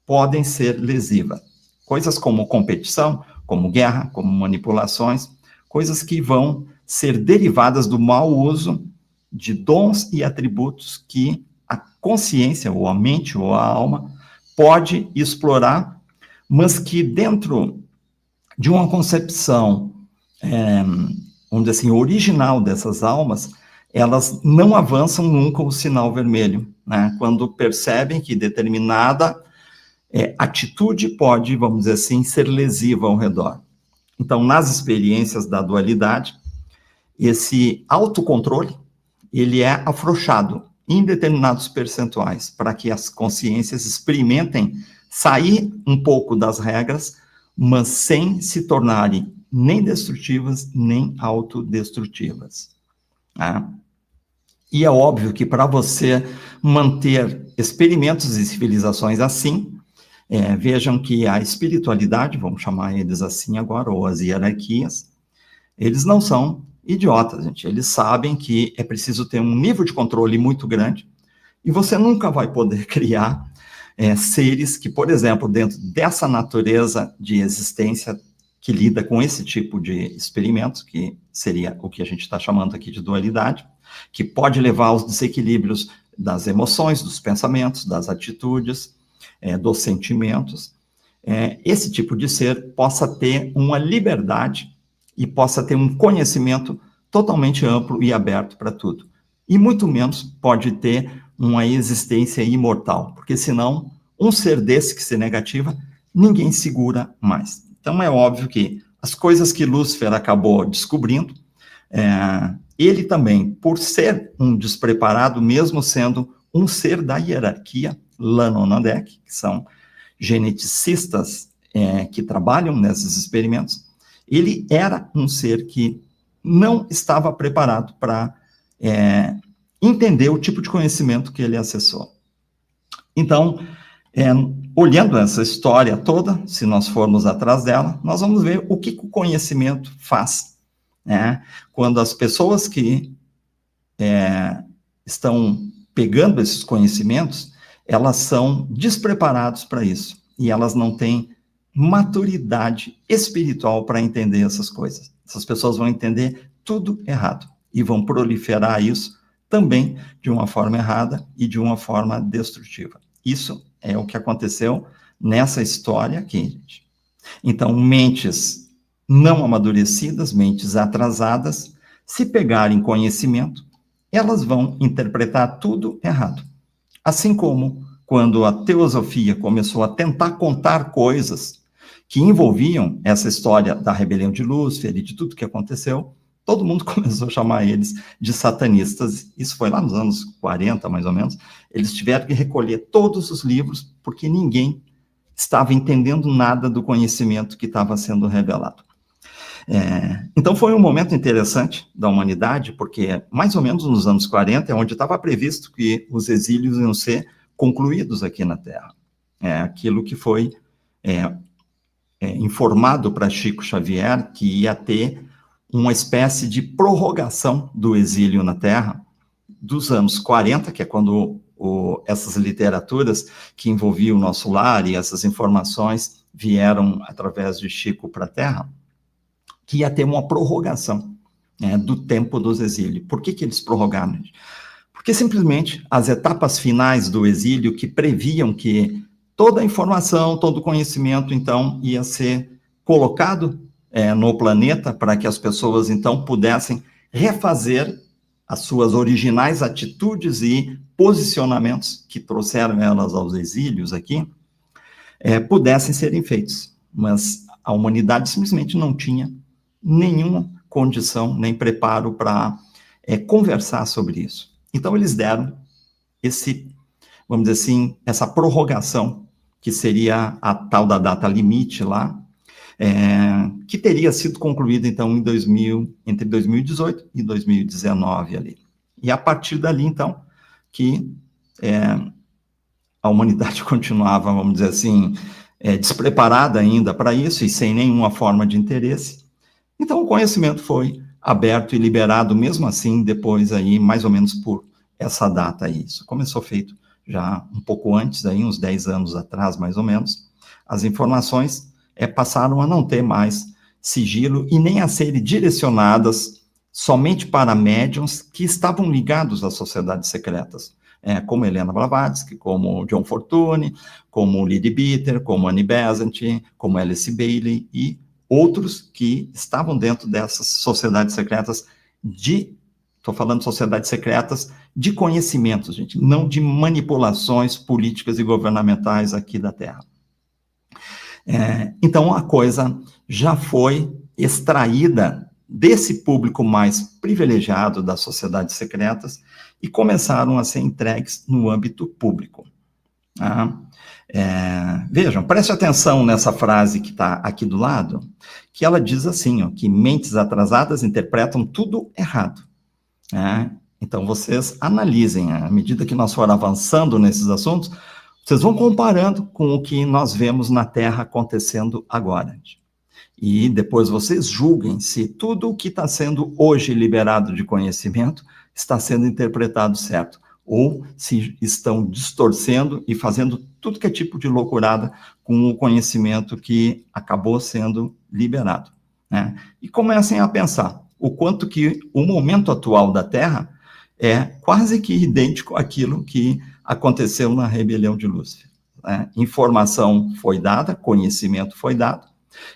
podem ser lesivas. Coisas como competição, como guerra, como manipulações, coisas que vão ser derivadas do mau uso de dons e atributos que a consciência, ou a mente, ou a alma, pode explorar, mas que dentro de uma concepção, vamos dizer assim, original dessas almas, elas não avançam nunca o sinal vermelho, né? Quando percebem que determinada atitude pode, vamos dizer assim, ser lesiva ao redor. Então, nas experiências da dualidade, esse autocontrole, ele é afrouxado em determinados percentuais, para que as consciências experimentem sair um pouco das regras, mas sem se tornarem nem destrutivas, nem autodestrutivas. Tá? E é óbvio que para você manter experimentos e civilizações assim, vejam que a espiritualidade, vamos chamar eles assim agora, ou as hierarquias, eles não são idiotas, gente. Eles sabem que é preciso ter um nível de controle muito grande, e você nunca vai poder criar seres que, por exemplo, dentro dessa natureza de existência que lida com esse tipo de experimentos, que seria o que a gente está chamando aqui de dualidade, que pode levar aos desequilíbrios das emoções, dos pensamentos, das atitudes, dos sentimentos, esse tipo de ser possa ter uma liberdade e possa ter um conhecimento totalmente amplo e aberto para tudo. E muito menos pode ter uma existência imortal, porque senão um ser desse que se negativa, ninguém segura mais. Então é óbvio que as coisas que Lúcifer acabou descobrindo, ele também, por ser um despreparado, mesmo sendo um ser da hierarquia, Lanonandek, que são geneticistas que trabalham nesses experimentos, ele era um ser que não estava preparado para entender o tipo de conhecimento que ele acessou. Então, olhando essa história toda, se nós formos atrás dela, nós vamos ver o que o conhecimento faz. Quando as pessoas que estão pegando esses conhecimentos, elas são despreparadas para isso, e elas não têm maturidade espiritual para entender essas coisas. Essas pessoas vão entender tudo errado, e vão proliferar isso também de uma forma errada e de uma forma destrutiva. Isso é o que aconteceu nessa história aqui, gente. Então, mentes não amadurecidas, mentes atrasadas, se pegarem conhecimento, elas vão interpretar tudo errado. Assim como quando a teosofia começou a tentar contar coisas que envolviam essa história da rebelião de Lúcifer e de tudo que aconteceu, todo mundo começou a chamar eles de satanistas. Isso foi lá nos anos 40, mais ou menos. Eles tiveram que recolher todos os livros, porque ninguém estava entendendo nada do conhecimento que estava sendo revelado. Então foi um momento interessante da humanidade, porque mais ou menos nos anos 40 é onde estava previsto que os exílios iam ser concluídos aqui na Terra. Aquilo que foi informado para Chico Xavier, que ia ter uma espécie de prorrogação do exílio na Terra dos anos 40, que é quando essas literaturas que envolviam o nosso lar e essas informações vieram através de Chico para a Terra, que ia ter uma prorrogação do tempo dos exílios. Por que eles prorrogaram? Porque simplesmente as etapas finais do exílio que previam que toda a informação, todo o conhecimento, então, ia ser colocado no planeta para que as pessoas, então, pudessem refazer as suas originais atitudes e posicionamentos que trouxeram elas aos exílios aqui, pudessem serem feitos. Mas a humanidade simplesmente não tinha nenhuma condição, nem preparo para conversar sobre isso. Então, eles deram vamos dizer assim, essa prorrogação, que seria a tal da data limite lá, que teria sido concluída, então, entre 2018 e 2019 ali. E a partir dali, então, que a humanidade continuava, vamos dizer assim, despreparada ainda para isso e sem nenhuma forma de interesse. Então, o conhecimento foi aberto e liberado, mesmo assim, depois aí, mais ou menos por essa data aí. Isso começou feito já um pouco antes, aí, uns 10 anos atrás, mais ou menos. As informações passaram a não ter mais sigilo e nem a serem direcionadas somente para médiuns que estavam ligados às sociedades secretas, como Helena Blavatsky, como John Fortune, como Lydie Bitter, como Annie Besant, como Alice Bailey e outros que estavam dentro dessas sociedades secretas estou falando de sociedades secretas de conhecimentos, gente, não de manipulações políticas e governamentais aqui da Terra. Então, a coisa já foi extraída desse público mais privilegiado das sociedades secretas e começaram a ser entregues no âmbito público. Tá? Vejam, preste atenção nessa frase que está aqui do lado, que ela diz assim, ó, que mentes atrasadas interpretam tudo errado. Então, vocês analisem, à medida que nós for avançando nesses assuntos, vocês vão comparando com o que nós vemos na Terra acontecendo agora. E depois vocês julguem se tudo o que está sendo hoje liberado de conhecimento está sendo interpretado certo, ou se estão distorcendo e fazendo tudo que é tipo de loucurada com o conhecimento que acabou sendo liberado. Né? E comecem a pensar o quanto que o momento atual da Terra é quase que idêntico àquilo que aconteceu na rebelião de Lúcifer. Né? Informação foi dada, conhecimento foi dado.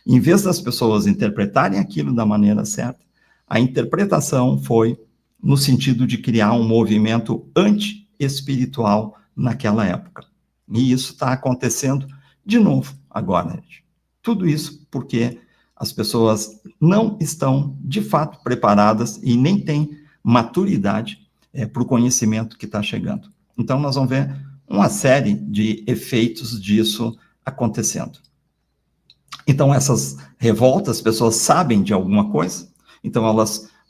Em vez das pessoas interpretarem aquilo da maneira certa, a interpretação foi no sentido de criar um movimento anti-espiritual naquela época. E isso está acontecendo de novo agora. Gente. Tudo isso porque as pessoas não estão, de fato, preparadas e nem têm maturidade para o conhecimento que está chegando. Então, nós vamos ver uma série de efeitos disso acontecendo. Então, essas revoltas, as pessoas sabem de alguma coisa, então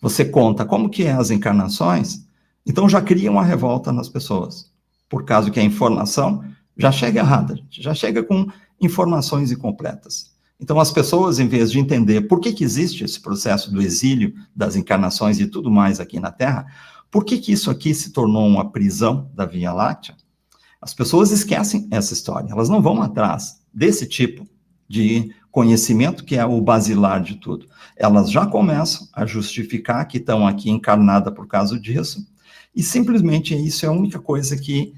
você conta como que é as encarnações, então já cria uma revolta nas pessoas, por causa que a informação já chega errada, já chega com informações incompletas. Então, as pessoas, em vez de entender por que existe esse processo do exílio, das encarnações e tudo mais aqui na Terra, por que isso aqui se tornou uma prisão da Via Láctea, as pessoas esquecem essa história, elas não vão atrás desse tipo de conhecimento que é o basilar de tudo. Elas já começam a justificar que estão aqui encarnadas por causa disso, e simplesmente isso é a única coisa que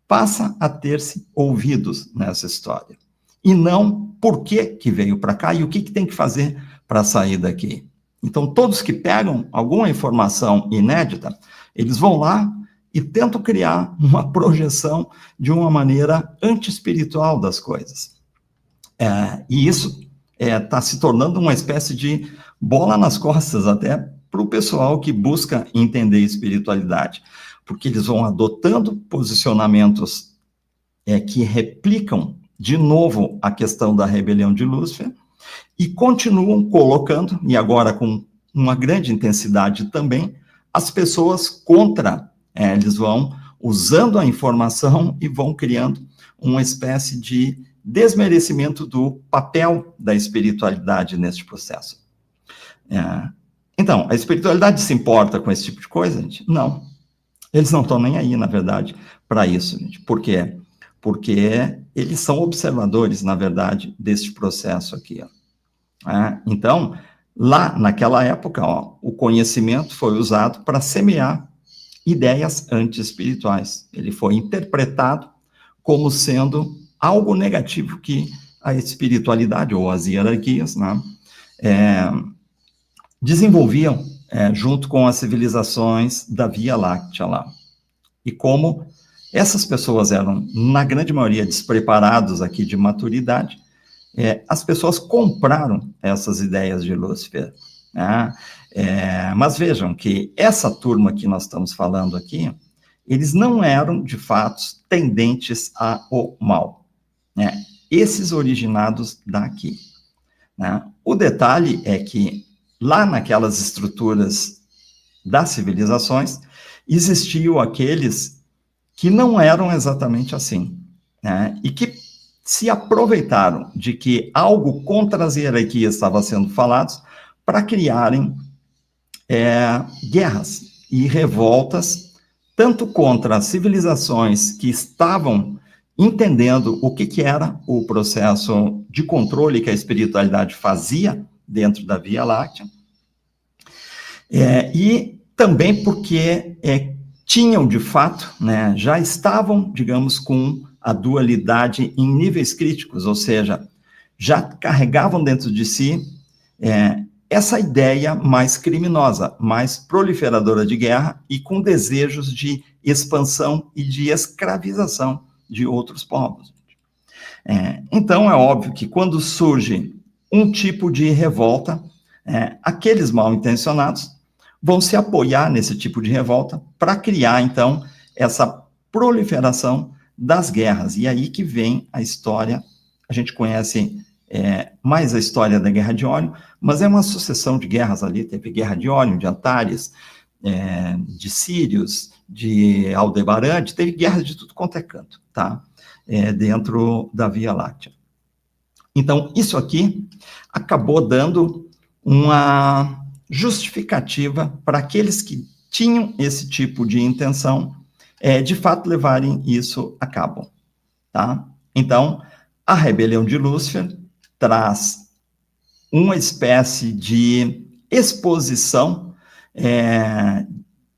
passa a ter-se ouvidos nessa história. E não por que veio para cá e o que tem que fazer para sair daqui. Então, todos que pegam alguma informação inédita, eles vão lá e tentam criar uma projeção de uma maneira anti-espiritual das coisas. E isso está se tornando uma espécie de bola nas costas até para o pessoal que busca entender espiritualidade, porque eles vão adotando posicionamentos que replicam de novo a questão da rebelião de Lúcifer e continuam colocando, e agora com uma grande intensidade também, as pessoas contra. Eles vão usando a informação e vão criando uma espécie de desmerecimento do papel da espiritualidade neste processo. Então, a espiritualidade se importa com esse tipo de coisa, gente? Não. Eles não estão nem aí, na verdade, para isso, gente. Por quê? Porque eles são observadores, na verdade, deste processo aqui. Então, lá naquela época, o conhecimento foi usado para semear ideias anti-espirituais. Ele foi interpretado como sendo algo negativo que a espiritualidade ou as hierarquias, né, desenvolviam junto com as civilizações da Via Láctea lá. E como essas pessoas eram, na grande maioria, despreparados aqui de maturidade, as pessoas compraram essas ideias de Lúcifer. Né? Mas vejam que essa turma que nós estamos falando aqui, eles não eram, de fato, tendentes ao mal. Né? Esses originados daqui. Né? O detalhe é que, lá naquelas estruturas das civilizações, existiam aqueles que não eram exatamente assim, né? E que se aproveitaram de que algo contra as hierarquias estava sendo falado para criarem guerras e revoltas, tanto contra as civilizações que estavam entendendo o que era o processo de controle que a espiritualidade fazia dentro da Via Láctea, e também porque tinham, de fato, né, já estavam, digamos, com a dualidade em níveis críticos, ou seja, já carregavam dentro de si essa ideia mais criminosa, mais proliferadora de guerra e com desejos de expansão e de escravização de outros povos. Então, é óbvio que quando surge um tipo de revolta, aqueles mal intencionados vão se apoiar nesse tipo de revolta para criar, então, essa proliferação das guerras. E aí que vem a história, a gente conhece mais a história da Guerra de Órion, mas é uma sucessão de guerras ali, teve Guerra de Órion, de Antares, de Sírios, de Aldebaran, teve guerras de tudo quanto é canto, tá? Dentro da Via Láctea. Então, isso aqui acabou dando uma justificativa para aqueles que tinham esse tipo de intenção, de fato levarem isso a cabo, tá? Então, a rebelião de Lúcifer traz uma espécie de exposição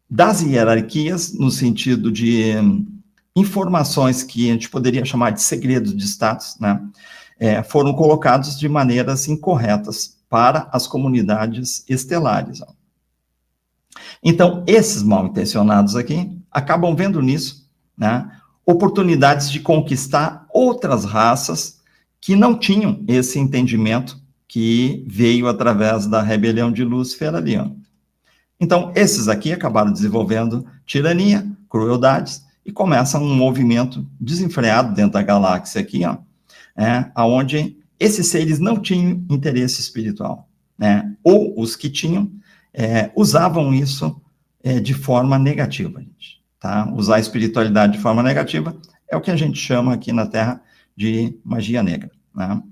das hierarquias, no sentido de informações que a gente poderia chamar de segredos de status, né? Foram colocados de maneiras incorretas para as comunidades estelares. Então, esses mal-intencionados aqui acabam vendo nisso, né, oportunidades de conquistar outras raças que não tinham esse entendimento que veio através da rebelião de Lúcifer ali. Então, esses aqui acabaram desenvolvendo tirania, crueldades, e começam um movimento desenfreado dentro da galáxia aqui, onde esses seres não tinham interesse espiritual, né? Ou os que tinham, usavam isso de forma negativa, gente, tá? Usar a espiritualidade de forma negativa é o que a gente chama aqui na Terra de magia negra, né?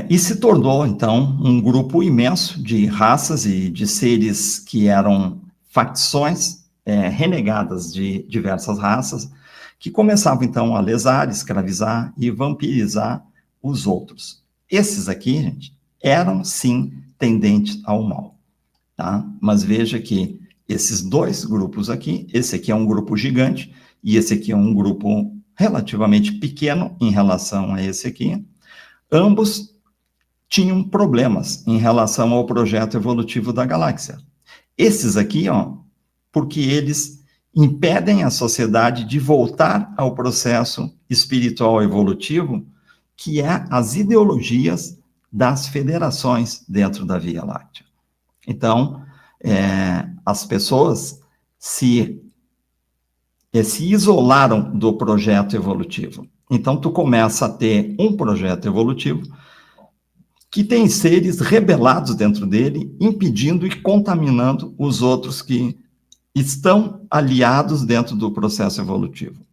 E se tornou, então, um grupo imenso de raças e de seres que eram facções renegadas de diversas raças, que começavam, então, a lesar, escravizar e vampirizar os outros. Esses aqui, gente, eram, sim, tendentes ao mal, tá? Mas veja que esses dois grupos aqui, esse aqui é um grupo gigante, e esse aqui é um grupo relativamente pequeno em relação a esse aqui, ambos tinham problemas em relação ao projeto evolutivo da galáxia. Esses aqui, porque eles impedem a sociedade de voltar ao processo espiritual evolutivo, que é as ideologias das federações dentro da Via Láctea. Então, as pessoas se isolaram do projeto evolutivo. Então, tu começa a ter um projeto evolutivo que tem seres rebelados dentro dele, impedindo e contaminando os outros que estão aliados dentro do processo evolutivo.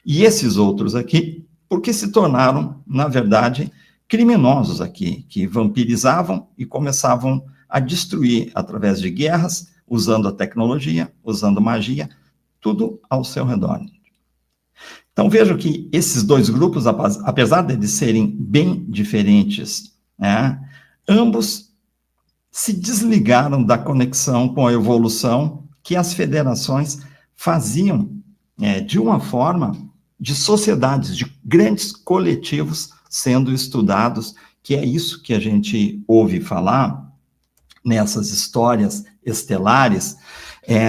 E esses outros aqui, porque se tornaram, na verdade, criminosos aqui, que vampirizavam e começavam a destruir através de guerras, usando a tecnologia, usando magia, tudo ao seu redor. Então, vejo que esses dois grupos, apesar de eles serem bem diferentes, ambos se desligaram da conexão com a evolução que as federações faziam de uma forma de sociedades, de grandes coletivos sendo estudados, que é isso que a gente ouve falar nessas histórias estelares,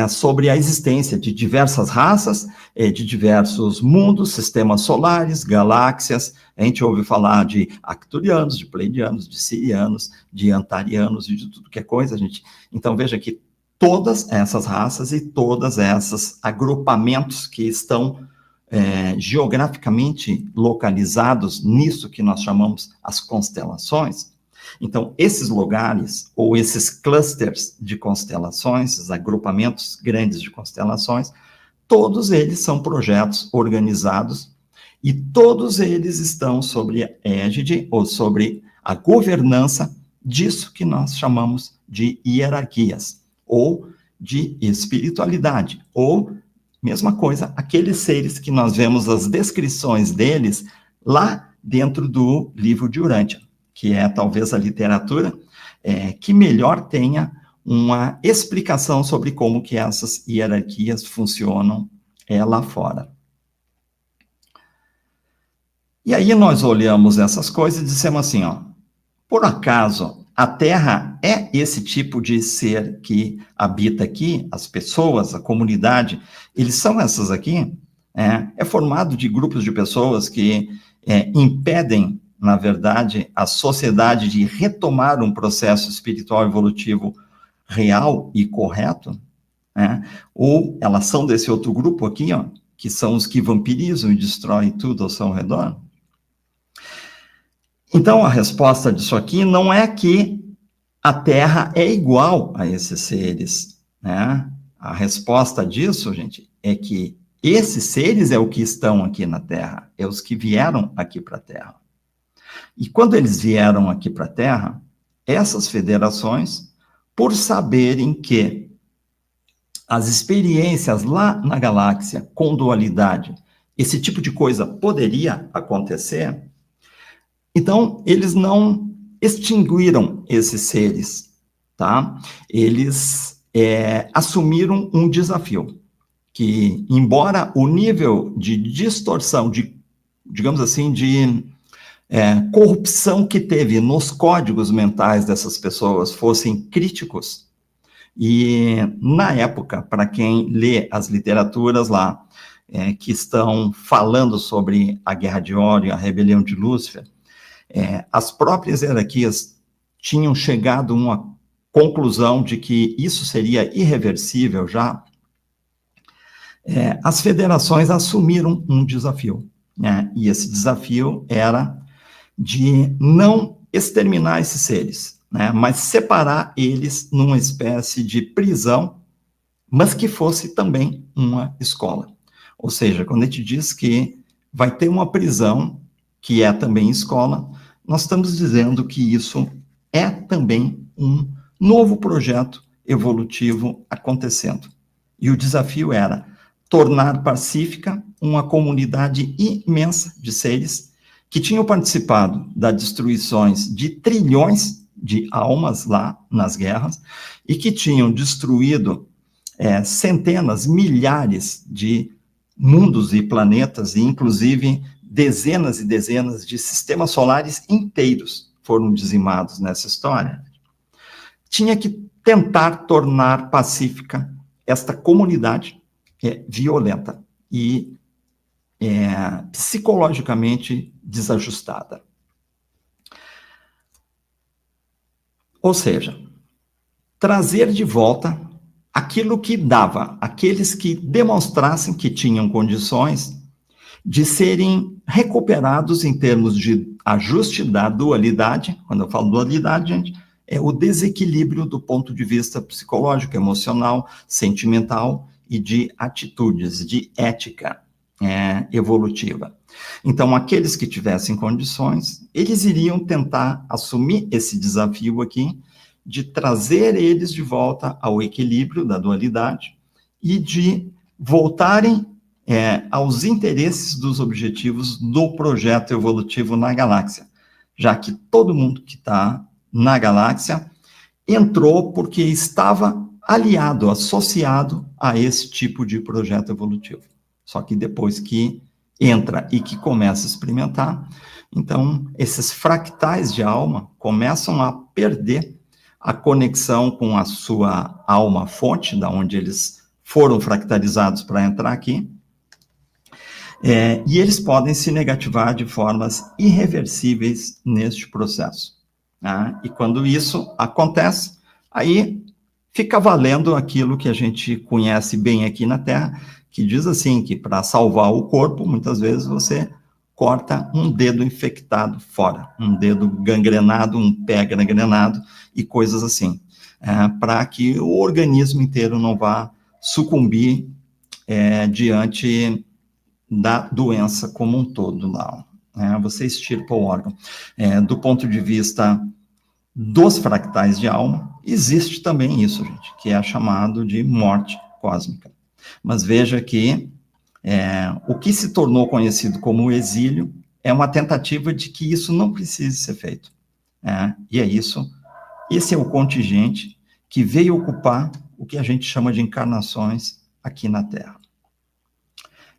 sobre a existência de diversas raças, de diversos mundos, sistemas solares, galáxias. A gente ouve falar de arcturianos, de pleiadianos, de sirianos, de antarianos, de tudo que é coisa, gente. Então, veja que todas essas raças e todas essas agrupamentos que estão geograficamente localizados nisso que nós chamamos as constelações. Então, esses lugares, ou esses clusters de constelações, esses agrupamentos grandes de constelações, todos eles são projetos organizados e todos eles estão sobre a égide, ou sobre a governança disso que nós chamamos de hierarquias, ou de espiritualidade, ou, mesma coisa, aqueles seres que nós vemos as descrições deles lá dentro do livro de Urântia, que é talvez a literatura que melhor tenha uma explicação sobre como que essas hierarquias funcionam lá fora. E aí nós olhamos essas coisas e dissemos assim, por acaso a Terra é esse tipo de ser que habita aqui, as pessoas, a comunidade, eles são essas aqui? É formado de grupos de pessoas que impedem na verdade, a sociedade de retomar um processo espiritual evolutivo real e correto, né? Ou elas são desse outro grupo aqui, ó, que são os que vampirizam e destroem tudo ao seu redor? Então, a resposta disso aqui não é que a Terra é igual a esses seres, né? A resposta disso, gente, é que esses seres é o que estão aqui na Terra, é os que vieram aqui para a Terra. E quando eles vieram aqui para a Terra, essas federações, por saberem que as experiências lá na galáxia com dualidade, esse tipo de coisa poderia acontecer, então eles não extinguiram esses seres, tá? Eles assumiram um desafio, que embora o nível de distorção, de, digamos assim, de corrupção que teve nos códigos mentais dessas pessoas fossem críticos, e na época, para quem lê as literaturas lá, que estão falando sobre a Guerra de Órion, a rebelião de Lúcifer, as próprias hierarquias tinham chegado a uma conclusão de que isso seria irreversível já. As federações assumiram um desafio, né? E esse desafio era de não exterminar esses seres, né? Mas separar eles numa espécie de prisão, mas que fosse também uma escola. Ou seja, quando a gente diz que vai ter uma prisão, que é também escola, nós estamos dizendo que isso é também um novo projeto evolutivo acontecendo. E o desafio era tornar pacífica uma comunidade imensa de seres que tinham participado das destruições de trilhões de almas lá nas guerras e que tinham destruído centenas, milhares de mundos e planetas, e inclusive dezenas e dezenas de sistemas solares inteiros foram dizimados nessa história. Tinha que tentar tornar pacífica esta comunidade violenta e psicologicamente desajustada. Ou seja, trazer de volta aquilo que dava, aqueles que demonstrassem que tinham condições de serem recuperados em termos de ajuste da dualidade. Quando eu falo dualidade, gente, é o desequilíbrio do ponto de vista psicológico, emocional, sentimental e de atitudes, de ética evolutiva. Então, aqueles que tivessem condições, eles iriam tentar assumir esse desafio aqui, de trazer eles de volta ao equilíbrio da dualidade e de voltarem aos interesses dos objetivos do projeto evolutivo na galáxia, já que todo mundo que está na galáxia entrou porque estava aliado, associado a esse tipo de projeto evolutivo. Só que depois que entra e que começa a experimentar, então esses fractais de alma começam a perder a conexão com a sua alma fonte, da onde eles foram fractalizados para entrar aqui, e eles podem se negativar de formas irreversíveis neste processo. Né? E quando isso acontece, aí fica valendo aquilo que a gente conhece bem aqui na Terra, que diz assim, que para salvar o corpo, muitas vezes você corta um dedo infectado fora, um dedo gangrenado, um pé gangrenado e coisas assim, para que o organismo inteiro não vá sucumbir diante da doença como um todo, não. Você extirpa o órgão. Do ponto de vista dos fractais de alma, existe também isso, gente, que é chamado de morte cósmica. Mas veja que o que se tornou conhecido como o exílio é uma tentativa de que isso não precise ser feito. E é isso, esse é o contingente que veio ocupar o que a gente chama de encarnações aqui na Terra.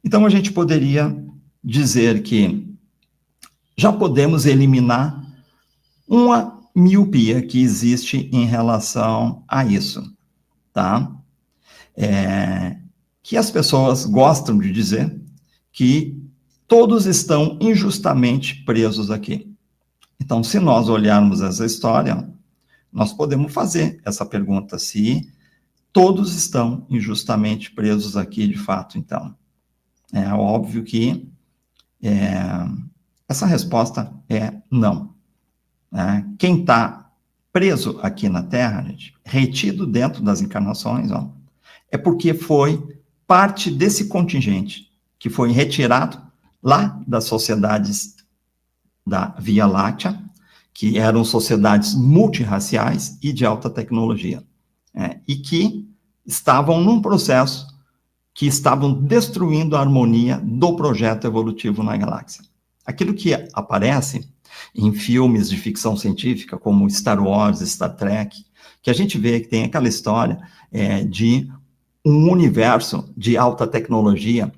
Então, a gente poderia dizer que já podemos eliminar uma miopia que existe em relação a isso, tá? Que as pessoas gostam de dizer que todos estão injustamente presos aqui. Então, se nós olharmos essa história, nós podemos fazer essa pergunta, se todos estão injustamente presos aqui, de fato, então. É óbvio que essa resposta é não. Quem está preso aqui na Terra, gente, retido dentro das encarnações, ó, é porque foi parte desse contingente que foi retirado lá das sociedades da Via Láctea, que eram sociedades multirraciais e de alta tecnologia, e que estavam num processo que estavam destruindo a harmonia do projeto evolutivo na galáxia. Aquilo que aparece em filmes de ficção científica, como Star Wars, Star Trek, que a gente vê que tem aquela história de um universo de alta tecnologia,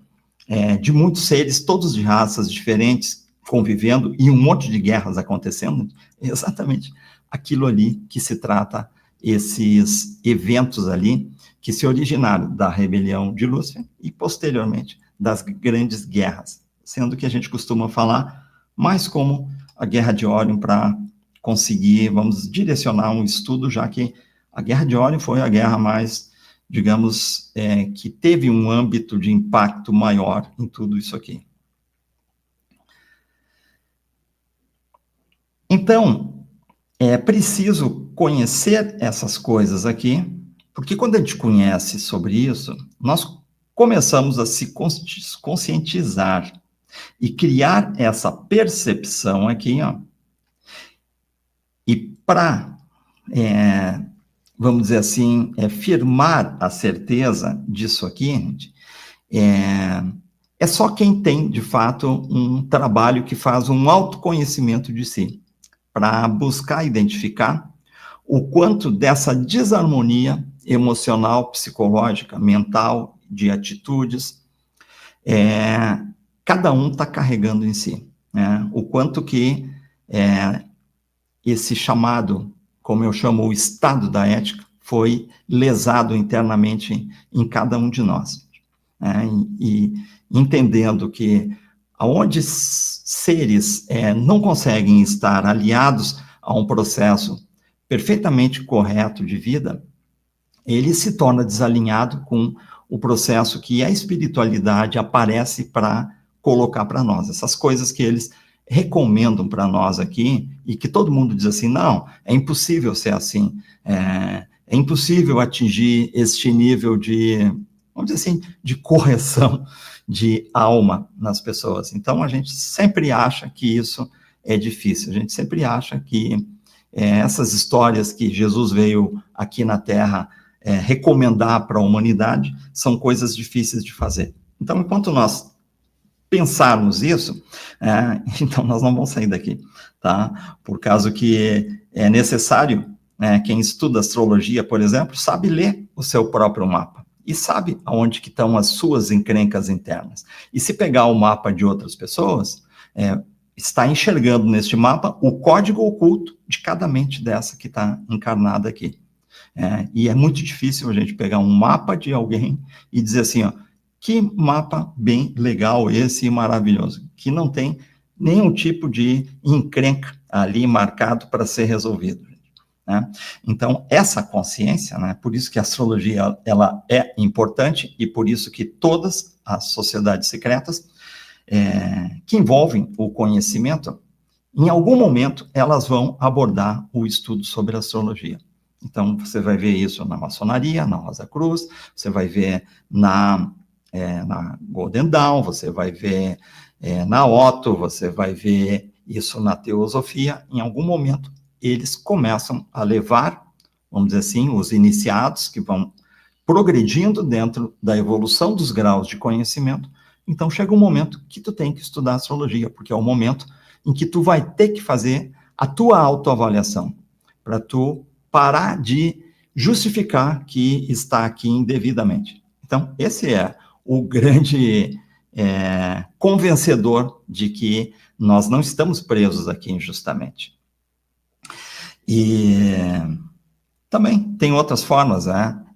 de muitos seres, todos de raças diferentes, convivendo, e um monte de guerras acontecendo, é exatamente aquilo ali que se trata, esses eventos ali, que se originaram da rebelião de Lúcifer e, posteriormente, das grandes guerras, sendo que a gente costuma falar mais como a Guerra de Órion, para conseguir, vamos, direcionar um estudo, já que a Guerra de Órion foi a guerra mais, digamos, que teve um âmbito de impacto maior em tudo isso aqui. Então, é preciso conhecer essas coisas aqui, porque quando a gente conhece sobre isso, nós começamos a se conscientizar e criar essa percepção aqui, ó. E para, vamos dizer assim, firmar a certeza disso aqui, gente, é só quem tem, de fato, um trabalho que faz um autoconhecimento de si, para buscar identificar o quanto dessa desarmonia emocional, psicológica, mental, de atitudes, cada um está carregando em si, o quanto que esse chamado, como eu chamo, o estado da ética, foi lesado internamente em cada um de nós, e entendendo que aonde seres não conseguem estar aliados a um processo perfeitamente correto de vida, ele se torna desalinhado com o processo que a espiritualidade aparece para colocar para nós. Essas coisas que eles recomendam para nós aqui, e que todo mundo diz assim, não, é impossível ser assim, é impossível atingir este nível de, vamos dizer assim, de correção de alma nas pessoas. Então, a gente sempre acha que isso é difícil, a gente sempre acha que essas histórias que Jesus veio aqui na Terra recomendar para a humanidade são coisas difíceis de fazer. Então, enquanto nós pensarmos isso, então nós não vamos sair daqui, tá? Por causa que é necessário, quem estuda astrologia, por exemplo, sabe ler o seu próprio mapa e sabe aonde que estão as suas encrencas internas. E se pegar o mapa de outras pessoas, está enxergando neste mapa o código oculto de cada mente dessa que está encarnada aqui. E é muito difícil a gente pegar um mapa de alguém e dizer assim, ó, que mapa bem legal esse e maravilhoso, que não tem nenhum tipo de encrenca ali marcado para ser resolvido. Então, essa consciência, por isso que a astrologia ela é importante e por isso que todas as sociedades secretas que envolvem o conhecimento, em algum momento elas vão abordar o estudo sobre a astrologia. Então, você vai ver isso na maçonaria, na Rosa Cruz, você vai ver na Golden Dawn, você vai ver na Otto, você vai ver isso na teosofia. Em algum momento, eles começam a levar, vamos dizer assim, os iniciados que vão progredindo dentro da evolução dos graus de conhecimento. Então, chega um momento que tu tem que estudar astrologia, porque é o momento em que tu vai ter que fazer a tua autoavaliação, para tu parar de justificar que está aqui indevidamente. Então, esse é o grande convencedor de que nós não estamos presos aqui injustamente. E também tem outras formas,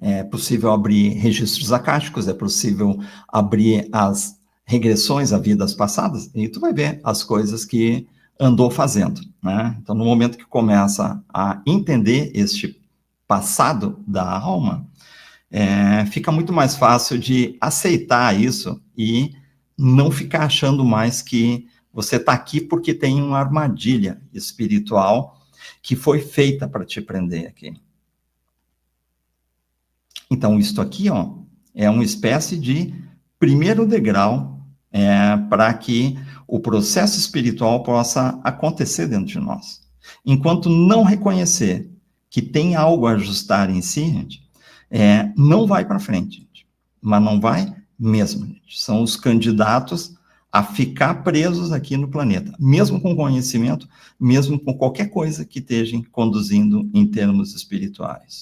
é possível abrir registros acásticos, é possível abrir as regressões a vidas passadas, e tu vai ver as coisas que andou fazendo, né? Então, no momento que começa a entender este passado da alma, fica muito mais fácil de aceitar isso e não ficar achando mais que você está aqui porque tem uma armadilha espiritual que foi feita para te prender aqui. Então, isto aqui, ó, é uma espécie de primeiro degrau para que o processo espiritual possa acontecer dentro de nós. Enquanto não reconhecer que tem algo a ajustar em si, gente, não vai para frente, gente. Mas não vai mesmo, gente. São os candidatos a ficar presos aqui no planeta, mesmo com conhecimento, mesmo com qualquer coisa que esteja conduzindo em termos espirituais.